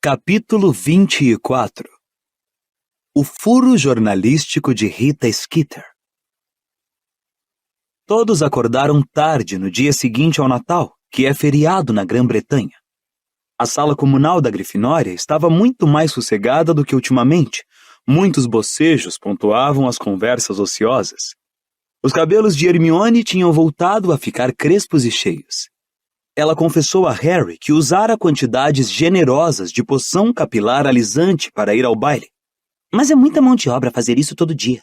Capítulo 24. O furo jornalístico de Rita Skeeter. Todos acordaram tarde no dia seguinte ao Natal, que é feriado na Grã-Bretanha. A sala comunal da Grifinória estava muito mais sossegada do que ultimamente. Muitos bocejos pontuavam as conversas ociosas. Os cabelos de Hermione tinham voltado a ficar crespos e cheios. Ela confessou a Harry que usara quantidades generosas de poção capilar alisante para ir ao baile. Mas é muita mão de obra fazer isso todo dia,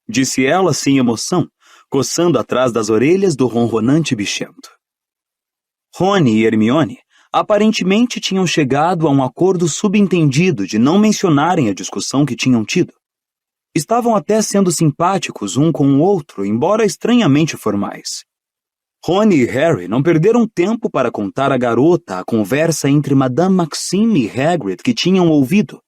disse ela sem emoção, coçando atrás das orelhas do ronronante bichento. Rony e Hermione aparentemente tinham chegado a um acordo subentendido de não mencionarem a discussão que tinham tido. Estavam até sendo simpáticos um com o outro, embora estranhamente formais. Rony e Harry não perderam tempo para contar à garota a conversa entre Madame Maxime e Hagrid que tinham ouvido.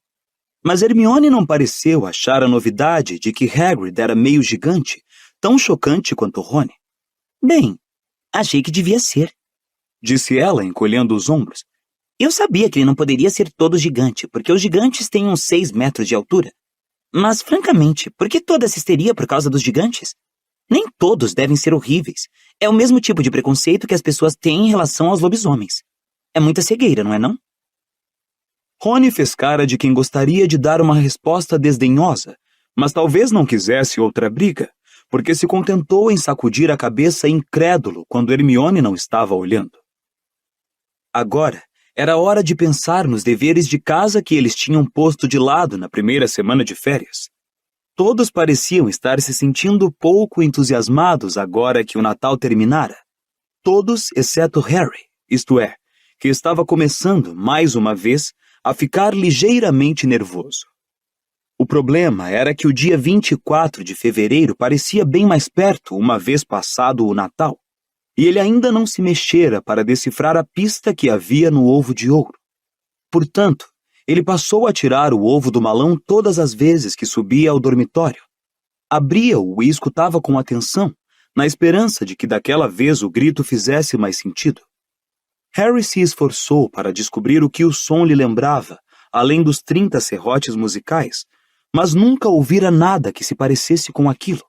Mas Hermione não pareceu achar a novidade de que Hagrid era meio gigante, tão chocante quanto Rony. Bem, achei que devia ser, disse ela, encolhendo os ombros. Eu sabia que ele não poderia ser todo gigante, porque os gigantes têm uns 6 metros de altura. Mas, francamente, por que toda essa histeria por causa dos gigantes? Nem todos devem ser horríveis. É o mesmo tipo de preconceito que as pessoas têm em relação aos lobisomens. É muita cegueira, não é não? Rony fez cara de quem gostaria de dar uma resposta desdenhosa, mas talvez não quisesse outra briga, porque se contentou em sacudir a cabeça incrédulo quando Hermione não estava olhando. Agora, era hora de pensar nos deveres de casa que eles tinham posto de lado na primeira semana de férias. Todos pareciam estar se sentindo pouco entusiasmados agora que o Natal terminara. Todos, exceto Harry, isto é, que estava começando, mais uma vez, a ficar ligeiramente nervoso. O problema era que o dia 24 de fevereiro parecia bem mais perto uma vez passado o Natal, e ele ainda não se mexera para decifrar a pista que havia no ovo de ouro. Portanto, ele passou a tirar o ovo do malão todas as vezes que subia ao dormitório. Abria-o e escutava com atenção, na esperança de que daquela vez o grito fizesse mais sentido. Harry se esforçou para descobrir o que o som lhe lembrava, além dos 30 serrotes musicais, mas nunca ouvira nada que se parecesse com aquilo.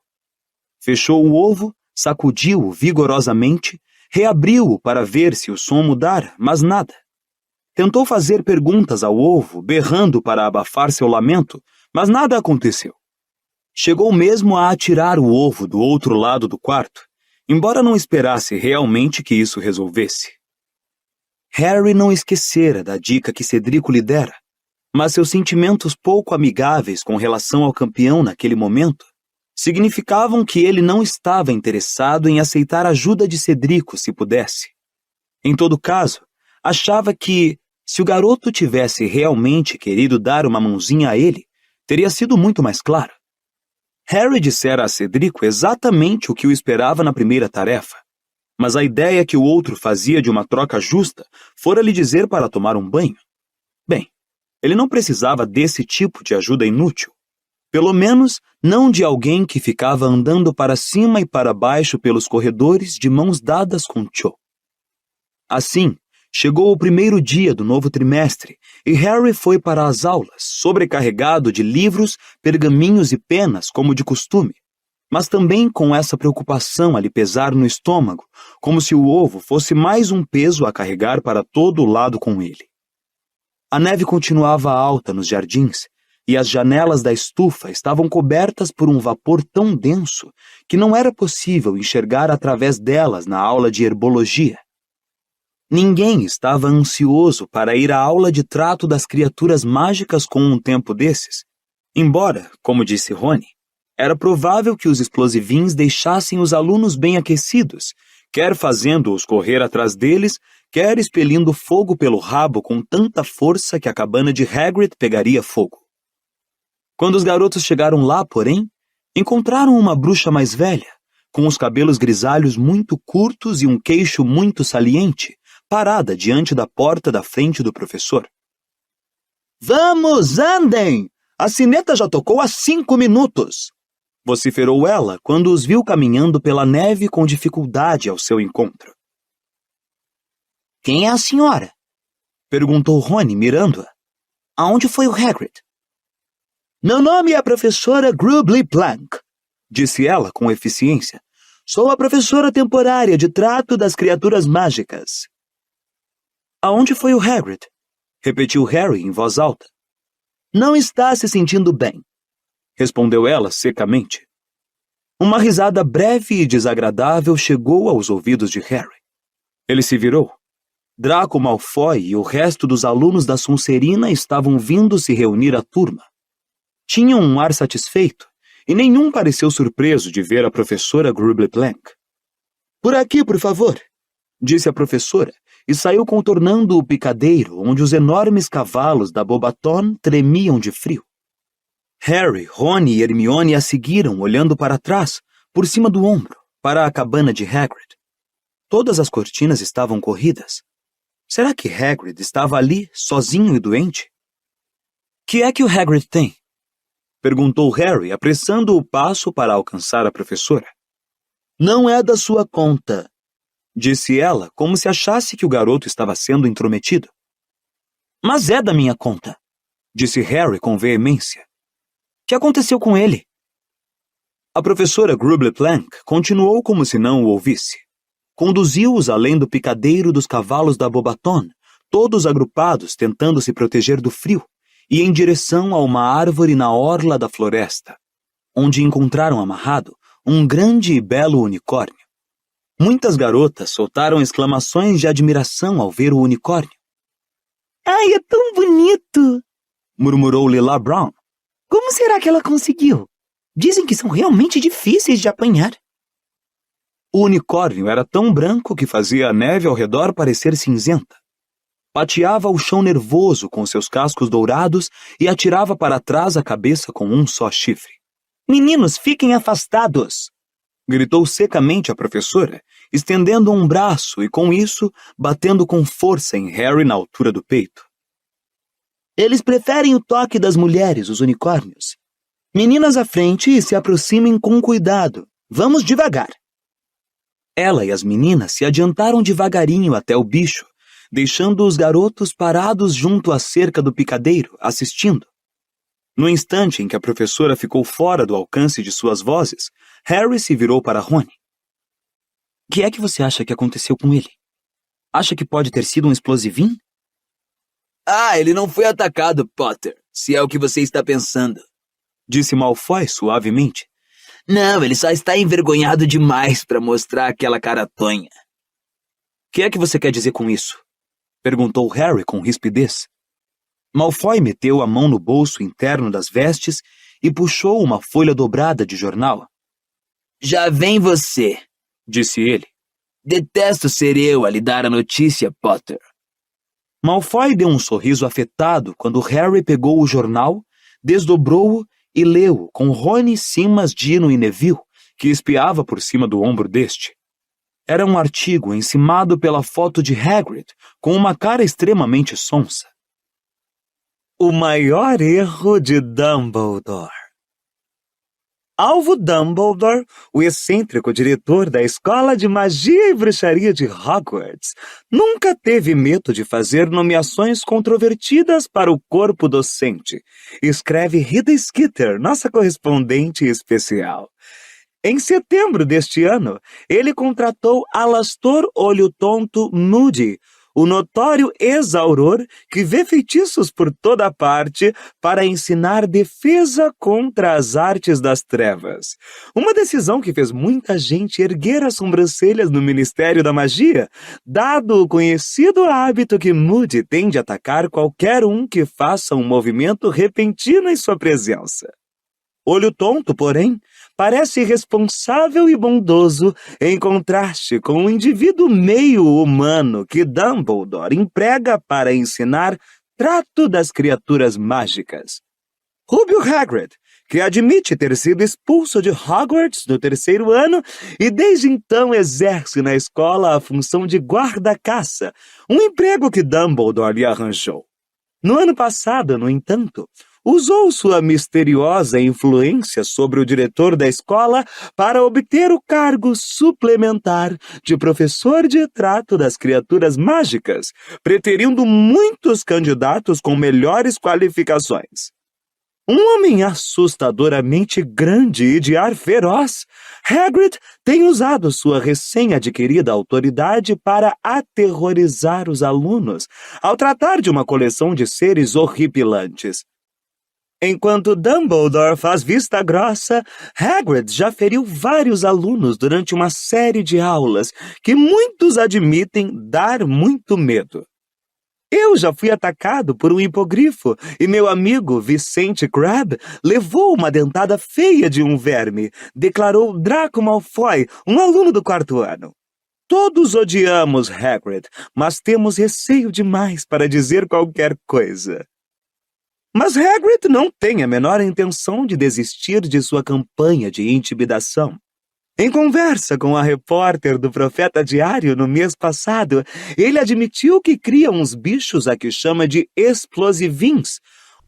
Fechou o ovo, sacudiu-o vigorosamente, reabriu-o para ver se o som mudara, mas nada. Tentou fazer perguntas ao ovo, berrando para abafar seu lamento, mas nada aconteceu. Chegou mesmo a atirar o ovo do outro lado do quarto, embora não esperasse realmente que isso resolvesse. Harry não esquecera da dica que Cedrico lhe dera, mas seus sentimentos pouco amigáveis com relação ao campeão naquele momento significavam que ele não estava interessado em aceitar a ajuda de Cedrico se pudesse. Em todo caso, achava que, se o garoto tivesse realmente querido dar uma mãozinha a ele, teria sido muito mais claro. Harry dissera a Cedrico exatamente o que o esperava na primeira tarefa, mas a ideia que o outro fazia de uma troca justa fora lhe dizer para tomar um banho. Bem, ele não precisava desse tipo de ajuda inútil. Pelo menos, não de alguém que ficava andando para cima e para baixo pelos corredores de mãos dadas com Cho. Assim, chegou o primeiro dia do novo trimestre e Harry foi para as aulas, sobrecarregado de livros, pergaminhos e penas, como de costume, mas também com essa preocupação a lhe pesar no estômago, como se o ovo fosse mais um peso a carregar para todo o lado com ele. A neve continuava alta nos jardins e as janelas da estufa estavam cobertas por um vapor tão denso que não era possível enxergar através delas na aula de herbologia. Ninguém estava ansioso para ir à aula de trato das criaturas mágicas com um tempo desses, embora, como disse Rony, era provável que os explosivins deixassem os alunos bem aquecidos, quer fazendo-os correr atrás deles, quer expelindo fogo pelo rabo com tanta força que a cabana de Hagrid pegaria fogo. Quando os garotos chegaram lá, porém, encontraram uma bruxa mais velha, com os cabelos grisalhos muito curtos e um queixo muito saliente, parada diante da porta da frente do professor. Vamos, andem! A sineta já tocou há 5 minutos! Vociferou ela quando os viu caminhando pela neve com dificuldade ao seu encontro. Quem é a senhora? Perguntou Rony, mirando-a. Aonde foi o Hagrid? Meu nome é a professora Grubbly Plank, disse ela com eficiência. Sou a professora temporária de trato das criaturas mágicas. Aonde foi o Hagrid? Repetiu Harry em voz alta. Não está se sentindo bem, respondeu ela secamente. Uma risada breve e desagradável chegou aos ouvidos de Harry. Ele se virou. Draco Malfoy e o resto dos alunos da Sonserina estavam vindo se reunir à turma. Tinham um ar satisfeito, e nenhum pareceu surpreso de ver a professora Grubbly Plank. Por aqui, por favor, disse a professora, e saiu contornando o picadeiro onde os enormes cavalos da Bobaton tremiam de frio. Harry, Rony e Hermione a seguiram olhando para trás, por cima do ombro, para a cabana de Hagrid. Todas as cortinas estavam corridas. Será que Hagrid estava ali, sozinho e doente? Que é que o Hagrid tem? Perguntou Harry, apressando o passo para alcançar a professora. Não é da sua conta, disse ela, como se achasse que o garoto estava sendo intrometido. Mas é da minha conta, disse Harry com veemência. O que aconteceu com ele? A professora Grubbly Plank continuou como se não o ouvisse. Conduziu-os além do picadeiro dos cavalos da Bobaton, todos agrupados tentando se proteger do frio, e em direção a uma árvore na orla da floresta, onde encontraram amarrado um grande e belo unicórnio. Muitas garotas soltaram exclamações de admiração ao ver o unicórnio. Ai, é tão bonito! Murmurou Lila Brown. Como será que ela conseguiu? Dizem que são realmente difíceis de apanhar. O unicórnio era tão branco que fazia a neve ao redor parecer cinzenta. Pateava o chão nervoso com seus cascos dourados e atirava para trás a cabeça com um só chifre. Meninos, fiquem afastados! Gritou secamente a professora, estendendo um braço e, com isso, batendo com força em Harry na altura do peito. Eles preferem o toque das mulheres, os unicórnios. Meninas à frente e se aproximem com cuidado. Vamos devagar. Ela e as meninas se adiantaram devagarinho até o bicho, deixando os garotos parados junto à cerca do picadeiro, assistindo. No instante em que a professora ficou fora do alcance de suas vozes, Harry se virou para Rony. O que é que você acha que aconteceu com ele? Acha que pode ter sido um explosivinho? Ah, ele não foi atacado, Potter, se é o que você está pensando, disse Malfoy suavemente. Não, ele só está envergonhado demais para mostrar aquela cara tonha. O que é que você quer dizer com isso? Perguntou Harry com rispidez. Malfoy meteu a mão no bolso interno das vestes e puxou uma folha dobrada de jornal. Já vem você, disse ele. Detesto ser eu a lhe dar a notícia, Potter. Malfoy deu um sorriso afetado quando Harry pegou o jornal, desdobrou-o e leu com Rony, Simas, Dino e Neville, que espiava por cima do ombro deste. Era um artigo encimado pela foto de Hagrid, com uma cara extremamente sonsa. O maior erro de Dumbledore. Alvo Dumbledore, o excêntrico diretor da Escola de Magia e Bruxaria de Hogwarts, nunca teve medo de fazer nomeações controvertidas para o corpo docente, escreve Rita Skeeter, nossa correspondente especial. Em setembro deste ano, ele contratou Alastor Olho Tonto Moody, o notório ex-auror que vê feitiços por toda parte para ensinar defesa contra as artes das trevas. Uma decisão que fez muita gente erguer as sobrancelhas no Ministério da Magia, dado o conhecido hábito que Moody tem de atacar qualquer um que faça um movimento repentino em sua presença. Olho Tonto, porém, parece responsável e bondoso em contraste com o indivíduo meio humano que Dumbledore emprega para ensinar trato das criaturas mágicas. Rubio Hagrid, que admite ter sido expulso de Hogwarts no 3º ano e desde então exerce na escola a função de guarda-caça, um emprego que Dumbledore lhe arranjou. No ano passado, no entanto, usou sua misteriosa influência sobre o diretor da escola para obter o cargo suplementar de professor de trato das criaturas mágicas, preterindo muitos candidatos com melhores qualificações. Um homem assustadoramente grande e de ar feroz, Hagrid tem usado sua recém-adquirida autoridade para aterrorizar os alunos ao tratar de uma coleção de seres horripilantes. Enquanto Dumbledore faz vista grossa, Hagrid já feriu vários alunos durante uma série de aulas que muitos admitem dar muito medo. Eu já fui atacado por um hipogrifo e meu amigo Vicente Crabbe levou uma dentada feia de um verme, declarou Draco Malfoy, um aluno do 4º ano. Todos odiamos Hagrid, mas temos receio demais para dizer qualquer coisa. Mas Hagrid não tem a menor intenção de desistir de sua campanha de intimidação. Em conversa com a repórter do Profeta Diário no mês passado, ele admitiu que cria uns bichos a que chama de explosivins,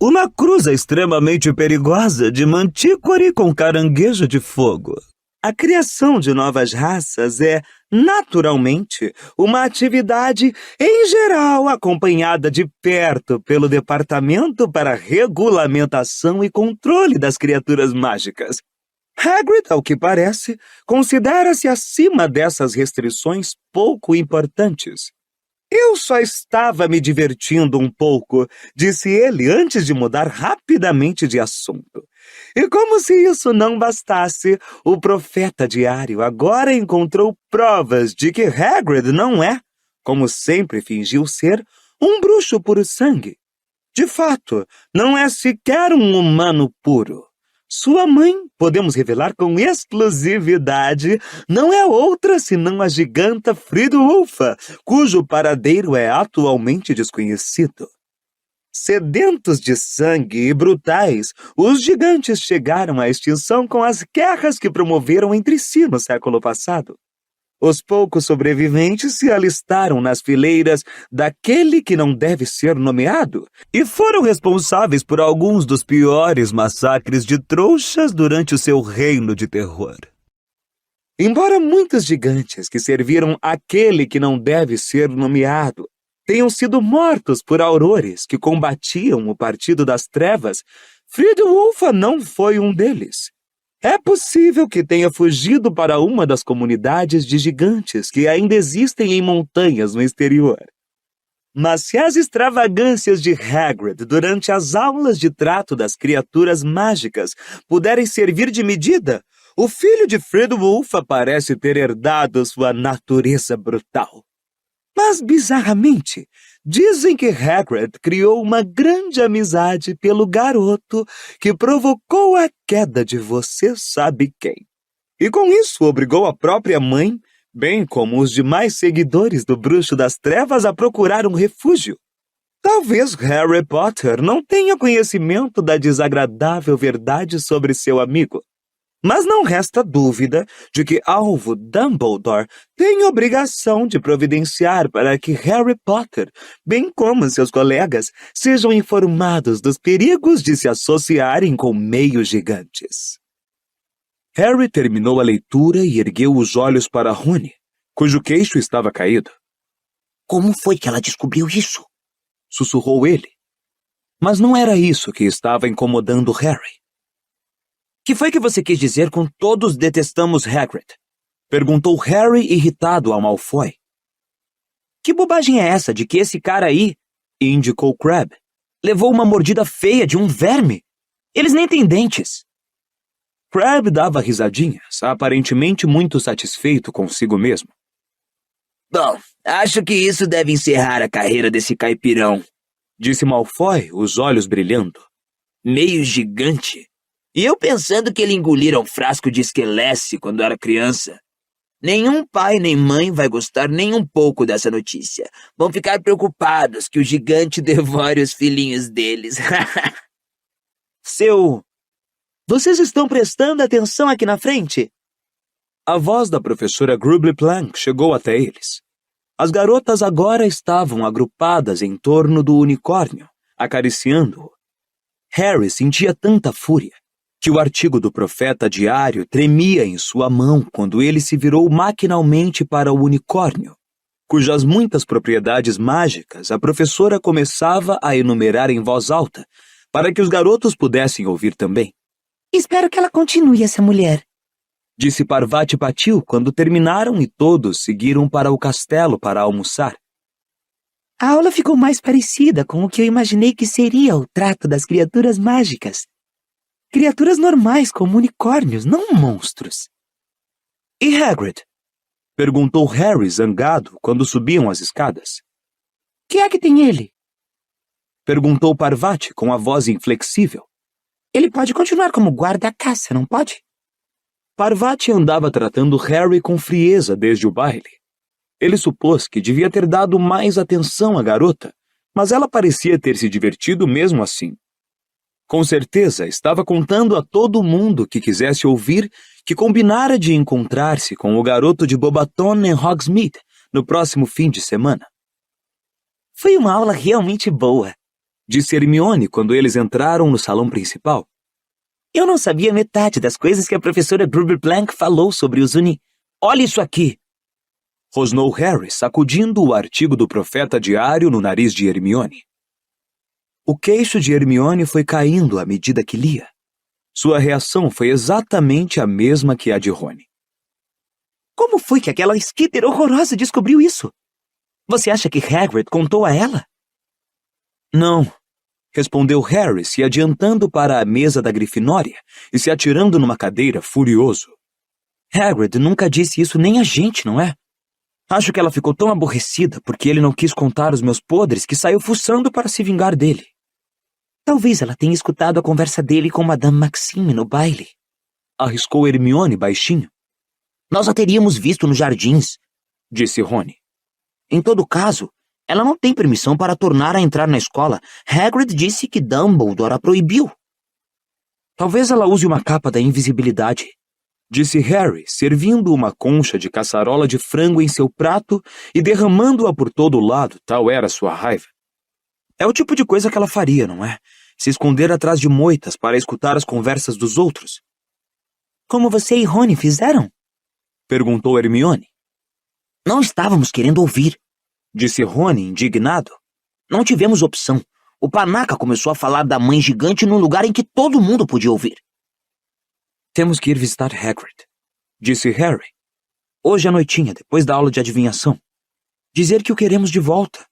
uma cruza extremamente perigosa de mantícore com caranguejo de fogo. A criação de novas raças é, naturalmente, uma atividade, em geral, acompanhada de perto pelo Departamento para Regulamentação e Controle das Criaturas Mágicas. Hagrid, ao que parece, considera-se acima dessas restrições pouco importantes. Eu só estava me divertindo um pouco, disse ele antes de mudar rapidamente de assunto. E como se isso não bastasse, o Profeta Diário agora encontrou provas de que Hagrid não é, como sempre fingiu ser, um bruxo puro sangue. De fato, não é sequer um humano puro. Sua mãe, podemos revelar com exclusividade, não é outra senão a giganta Fridwulfa, cujo paradeiro é atualmente desconhecido. Sedentos de sangue e brutais, os gigantes chegaram à extinção com as guerras que promoveram entre si no século passado. Os poucos sobreviventes se alistaram nas fileiras daquele que não deve ser nomeado e foram responsáveis por alguns dos piores massacres de trouxas durante o seu reino de terror. Embora muitos gigantes que serviram aquele que não deve ser nomeado tenham sido mortos por aurores que combatiam o Partido das Trevas, Fridwulfa não foi um deles. É possível que tenha fugido para uma das comunidades de gigantes que ainda existem em montanhas no exterior. Mas se as extravagâncias de Hagrid durante as aulas de trato das criaturas mágicas puderem servir de medida, o filho de Fridwulfa parece ter herdado sua natureza brutal. Mas, bizarramente, dizem que Hagrid criou uma grande amizade pelo garoto que provocou a queda de você sabe quem. E com isso obrigou a própria mãe, bem como os demais seguidores do Bruxo das Trevas, a procurar um refúgio. Talvez Harry Potter não tenha conhecimento da desagradável verdade sobre seu amigo. Mas não resta dúvida de que Alvo Dumbledore tem obrigação de providenciar para que Harry Potter, bem como seus colegas, sejam informados dos perigos de se associarem com meios gigantes. Harry terminou a leitura e ergueu os olhos para Rony, cujo queixo estava caído. Como foi que ela descobriu isso? Sussurrou ele. Mas não era isso que estava incomodando Harry. Que foi que você quis dizer com todos detestamos Hagrid? Perguntou Harry irritado a Malfoy. Que bobagem é essa de que esse cara aí, indicou Crabbe, levou uma mordida feia de um verme? Eles nem têm dentes. Crabbe dava risadinhas, aparentemente muito satisfeito consigo mesmo. Bom, acho que isso deve encerrar a carreira desse caipirão, disse Malfoy, os olhos brilhando. Meio gigante. E eu pensando que ele engolira um frasco de esquelece quando era criança. Nenhum pai nem mãe vai gostar nem um pouco dessa notícia. Vão ficar preocupados que o gigante devore os filhinhos deles. Vocês estão prestando atenção aqui na frente? A voz da professora Grubbly Plank chegou até eles. As garotas agora estavam agrupadas em torno do unicórnio, acariciando-o. Harry sentia tanta fúria que o artigo do profeta diário tremia em sua mão quando ele se virou maquinalmente para o unicórnio, cujas muitas propriedades mágicas a professora começava a enumerar em voz alta, para que os garotos pudessem ouvir também. Espero que ela continue, essa mulher, Disse Parvati Patil quando terminaram e todos seguiram para o castelo para almoçar. A aula ficou mais parecida com o que eu imaginei que seria o trato das criaturas mágicas. Criaturas normais como unicórnios, não monstros. E Hagrid? Perguntou Harry zangado quando subiam as escadas. Que é que tem ele? Perguntou Parvati com a voz inflexível. Ele pode continuar como guarda-caça, não pode? Parvati andava tratando Harry com frieza desde o baile. Ele supôs que devia ter dado mais atenção à garota, mas ela parecia ter se divertido mesmo assim. Com certeza, estava contando a todo mundo que quisesse ouvir que combinara de encontrar-se com o garoto de Bobaton em Hogsmeade no próximo fim de semana. Foi uma aula realmente boa, Disse Hermione quando eles entraram no salão principal. Eu não sabia metade das coisas que a professora Grubler-Blank falou sobre os Olha isso aqui! Rosnou Harry, sacudindo o artigo do profeta diário no nariz de Hermione. O queixo de Hermione foi caindo à medida que lia. Sua reação foi exatamente a mesma que a de Rony. Como foi que aquela Skitter horrorosa descobriu isso? Você acha que Hagrid contou a ela? Não, respondeu Harry, se adiantando para a mesa da Grifinória e se atirando numa cadeira furioso. Hagrid nunca disse isso nem a gente, não é? Acho que ela ficou tão aborrecida porque ele não quis contar os meus podres que saiu fuçando para se vingar dele. Talvez ela tenha escutado a conversa dele com Madame Maxime no baile. Arriscou Hermione baixinho. Nós a teríamos visto nos jardins, Disse Rony. Em todo caso, ela não tem permissão para tornar a entrar na escola. Hagrid disse que Dumbledore a proibiu. Talvez ela use uma capa da invisibilidade, disse Harry, servindo uma concha de caçarola de frango em seu prato e derramando-a por todo o lado, tal era sua raiva. É o tipo de coisa que ela faria, não é? Se esconder atrás de moitas para escutar as conversas dos outros. Como você e Rony fizeram? Perguntou Hermione. Não estávamos querendo ouvir, Disse Rony, indignado. Não tivemos opção. O panaca começou a falar da mãe gigante num lugar em que todo mundo podia ouvir. Temos que ir visitar Hagrid, disse Harry. Hoje à noitinha, depois da aula de adivinhação. Dizer que o queremos de volta.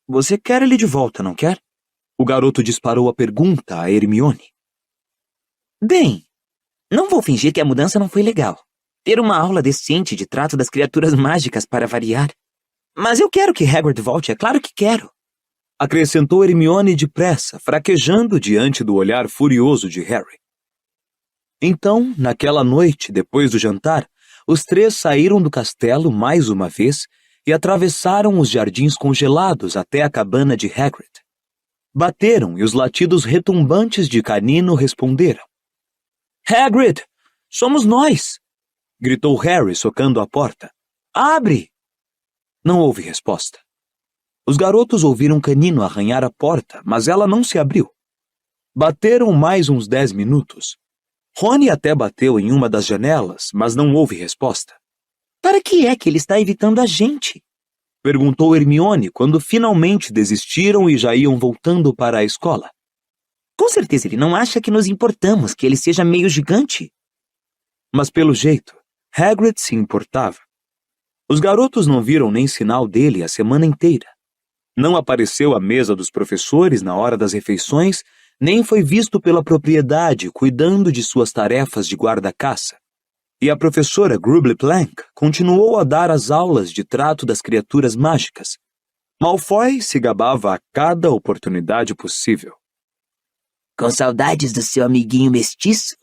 Você quer ele de volta, não quer? O garoto disparou a pergunta a Hermione. Bem, não vou fingir que a mudança não foi legal. Ter uma aula decente de trato das criaturas mágicas para variar. Mas eu quero que Hagrid volte, é claro que quero. Acrescentou Hermione depressa, fraquejando diante do olhar furioso de Harry. Então, naquela noite, depois do jantar, os três saíram do castelo mais uma vez e atravessaram os jardins congelados até a cabana de Hagrid. Bateram e os latidos retumbantes de canino responderam. Hagrid, somos nós! Gritou Harry socando a porta. Abre! Não houve resposta. Os garotos ouviram Canino arranhar a porta, mas ela não se abriu. Bateram mais uns 10 minutos. Rony até bateu em uma das janelas, mas não houve resposta. Para que é que ele está evitando a gente? Perguntou Hermione quando finalmente desistiram e já iam voltando para a escola. Com certeza ele não acha que nos importamos que ele seja meio gigante. Mas pelo jeito, Hagrid se importava. Os garotos não viram nem sinal dele a semana inteira. Não apareceu à mesa dos professores na hora das refeições, nem foi visto pela propriedade cuidando de suas tarefas de guarda-caça. E a professora Grubler-Blank continuou a dar as aulas de trato das criaturas mágicas. Malfoy se gabava a cada oportunidade possível. Com saudades do seu amiguinho mestiço?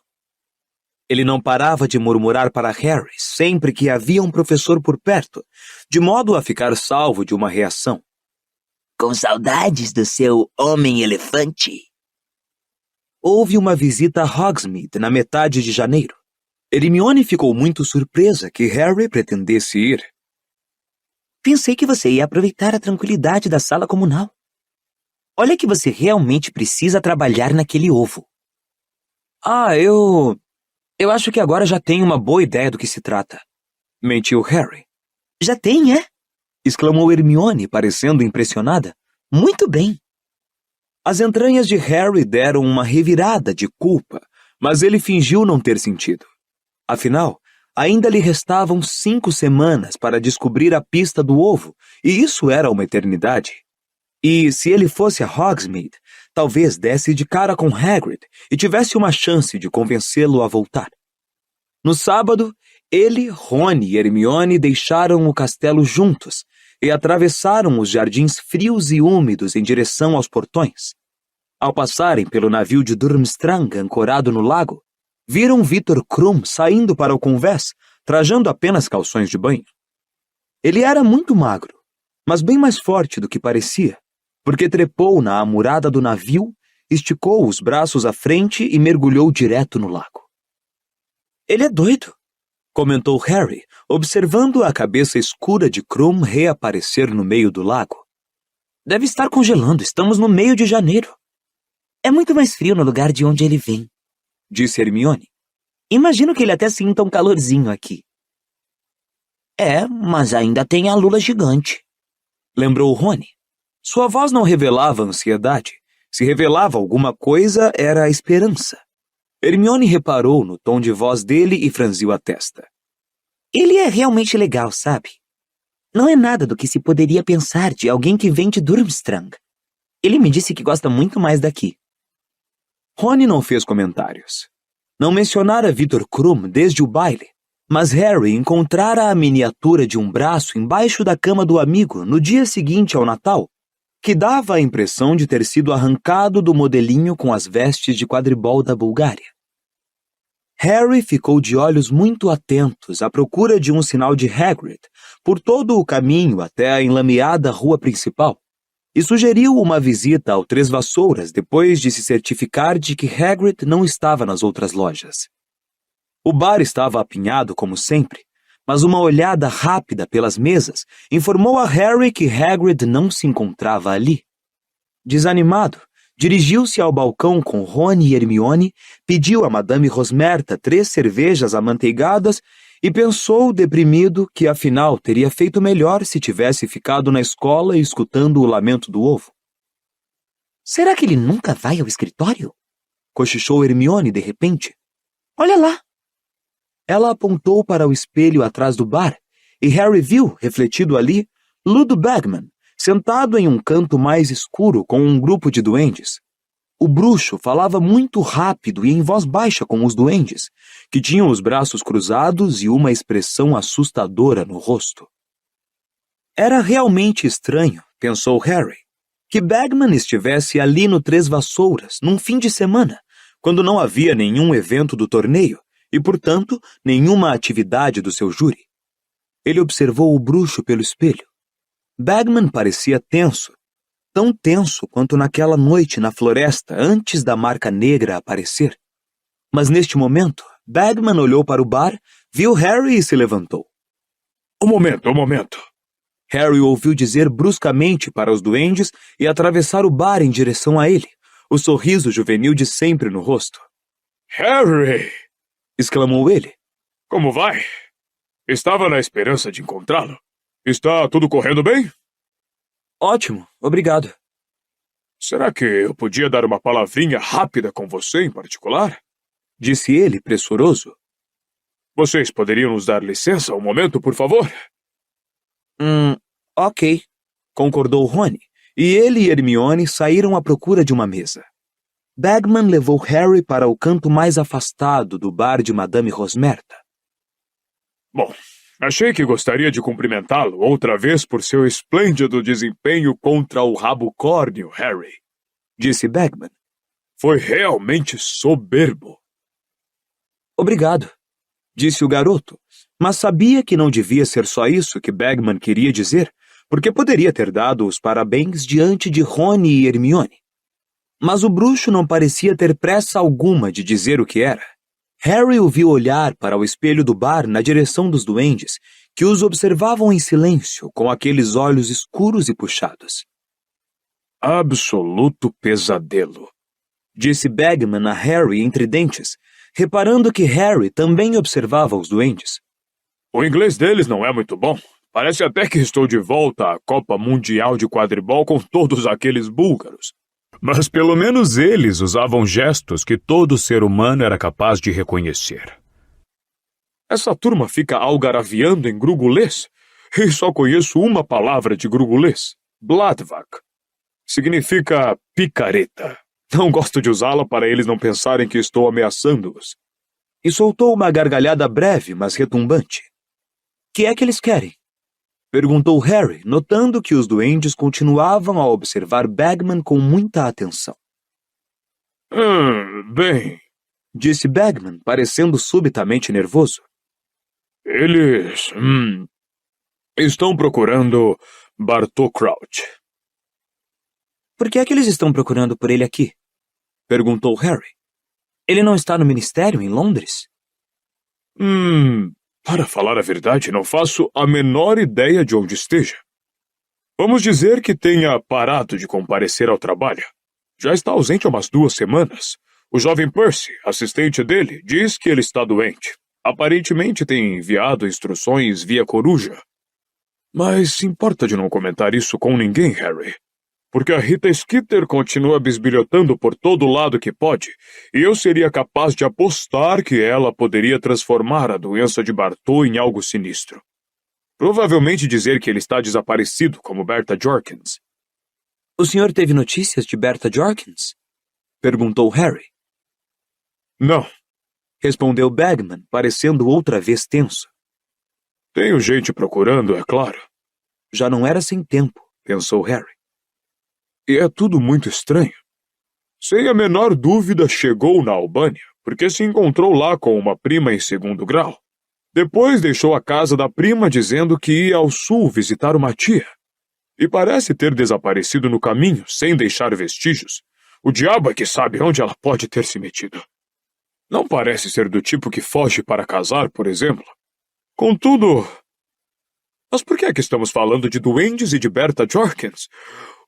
Ele não parava de murmurar para Harry sempre que havia um professor por perto, de modo a ficar salvo de uma reação. Com saudades do seu homem-elefante? Houve uma visita a Hogsmeade na metade de janeiro. Hermione ficou muito surpresa que Harry pretendesse ir. Pensei que você ia aproveitar a tranquilidade da sala comunal. Olha que você realmente precisa trabalhar naquele ovo. Eu acho que agora já tenho uma boa ideia do que se trata. Mentiu Harry. Já tem, é? Exclamou Hermione, parecendo impressionada. Muito bem. As entranhas de Harry deram uma revirada de culpa, mas ele fingiu não ter sentido. Afinal, ainda lhe restavam 5 semanas para descobrir a pista do ovo, e isso era uma eternidade. E se ele fosse a Hogsmeade, talvez desse de cara com Hagrid e tivesse uma chance de convencê-lo a voltar. No sábado, ele, Rony e Hermione deixaram o castelo juntos e atravessaram os jardins frios e úmidos em direção aos portões. Ao passarem pelo navio de Durmstrang ancorado no lago, viram Victor Krum saindo para o convés, trajando apenas calções de banho. Ele era muito magro, mas bem mais forte do que parecia, porque trepou na amurada do navio, esticou os braços à frente e mergulhou direto no lago. Ele é doido, comentou Harry, observando a cabeça escura de Krum reaparecer no meio do lago. Deve estar congelando, estamos no meio de janeiro. É muito mais frio no lugar de onde ele vem, disse Hermione. Imagino que ele até sinta um calorzinho aqui. É, mas ainda tem a lula gigante, lembrou Rony. Sua voz não revelava ansiedade. Se revelava alguma coisa, era a esperança. Hermione reparou no tom de voz dele e franziu a testa. Ele é realmente legal, sabe? Não é nada do que se poderia pensar de alguém que vem de Durmstrang. Ele me disse que gosta muito mais daqui. Rony não fez comentários. Não mencionara Victor Krum desde o baile, mas Harry encontrara a miniatura de um braço embaixo da cama do amigo no dia seguinte ao Natal, que dava a impressão de ter sido arrancado do modelinho com as vestes de quadribol da Bulgária. Harry ficou de olhos muito atentos à procura de um sinal de Hagrid por todo o caminho até a enlameada rua principal e sugeriu uma visita ao Três Vassouras depois de se certificar de que Hagrid não estava nas outras lojas. O bar estava apinhado como sempre, mas uma olhada rápida pelas mesas informou a Harry que Hagrid não se encontrava ali. Desanimado, dirigiu-se ao balcão com Rony e Hermione, pediu a Madame Rosmerta 3 cervejas amanteigadas e pensou, deprimido, que afinal teria feito melhor se tivesse ficado na escola escutando o lamento do ovo. Será que ele nunca vai ao escritório? Cochichou Hermione de repente. Olha lá! Ela apontou para o espelho atrás do bar, e Harry viu, refletido ali, Ludo Bagman, sentado em um canto mais escuro com um grupo de duendes. O bruxo falava muito rápido e em voz baixa com os duendes, que tinham os braços cruzados e uma expressão assustadora no rosto. Era realmente estranho, pensou Harry, que Bagman estivesse ali no Três Vassouras, num fim de semana, quando não havia nenhum evento do torneio, e, portanto, nenhuma atividade do seu júri. Ele observou o bruxo pelo espelho. Bagman parecia tenso, tão tenso quanto naquela noite na floresta antes da marca negra aparecer. Mas neste momento, Bagman olhou para o bar, viu Harry e se levantou. Um momento. Harry ouviu dizer bruscamente para os duendes e atravessar o bar em direção a ele, o sorriso juvenil de sempre no rosto. Harry! Exclamou ele. Como vai? Estava na esperança de encontrá-lo. Está tudo correndo bem? Ótimo, obrigado. Será que eu podia dar uma palavrinha rápida com você em particular? Disse ele, pressuroso. Vocês poderiam nos dar licença um momento, por favor? Ok, concordou Rony, e ele e Hermione saíram à procura de uma mesa. Bagman levou Harry para o canto mais afastado do bar de Madame Rosmerta. Bom, achei que gostaria de cumprimentá-lo outra vez por seu esplêndido desempenho contra o rabo córneo, Harry, disse Bagman. Foi realmente soberbo. Obrigado, disse o garoto, mas sabia que não devia ser só isso que Bagman queria dizer, porque poderia ter dado os parabéns diante de Rony e Hermione. Mas o bruxo não parecia ter pressa alguma de dizer o que era. Harry o viu olhar para o espelho do bar na direção dos duendes, que os observavam em silêncio, com aqueles olhos escuros e puxados. absoluto pesadelo. Disse Bagman a Harry entre dentes, reparando que Harry também observava os duendes. O inglês deles não é muito bom. Parece até que estou de volta à Copa Mundial de Quadribol com todos aqueles búlgaros. Mas pelo menos eles usavam gestos que todo ser humano era capaz de reconhecer. Essa turma fica algaraviando em grugulês e só conheço uma palavra de grugulês, bladvak. Significa picareta. Não gosto de usá-la para eles não pensarem que estou ameaçando-os. E soltou uma gargalhada breve, mas retumbante. Que é que eles querem? Perguntou Harry, notando que os duendes continuavam a observar Bagman com muita atenção. Bem, Disse Bagman, parecendo subitamente nervoso. eles estão procurando Bartô Crouch. Por que é que eles estão procurando por ele aqui? Perguntou Harry. Ele não está no ministério em Londres? Para falar a verdade, não faço a menor ideia de onde esteja. Vamos dizer que tenha parado de comparecer ao trabalho. Já está ausente há umas 2 semanas. O jovem Percy, assistente dele, diz que ele está doente. Aparentemente tem enviado instruções via coruja. Mas se importa de não comentar isso com ninguém, Harry. Porque a Rita Skeeter continua bisbilhotando por todo lado que pode, e eu seria capaz de apostar que ela poderia transformar a doença de Bartô em algo sinistro. Provavelmente dizer que ele está desaparecido, como Bertha Jorkins. O senhor teve notícias de Bertha Jorkins? Perguntou Harry. Não, Respondeu Bagman, parecendo outra vez tenso. tenho gente procurando, é claro. Já não era sem tempo, pensou Harry. E é tudo muito estranho. Sem a menor dúvida chegou na Albânia, porque se encontrou lá com uma prima em 2º grau. Depois deixou a casa da prima dizendo que ia ao sul visitar uma tia. E parece ter desaparecido no caminho, sem deixar vestígios. O diabo é que sabe onde ela pode ter se metido. Não parece ser do tipo que foge para casar, por exemplo. Contudo... Mas por que é que estamos falando de duendes e de Bertha Jorkins?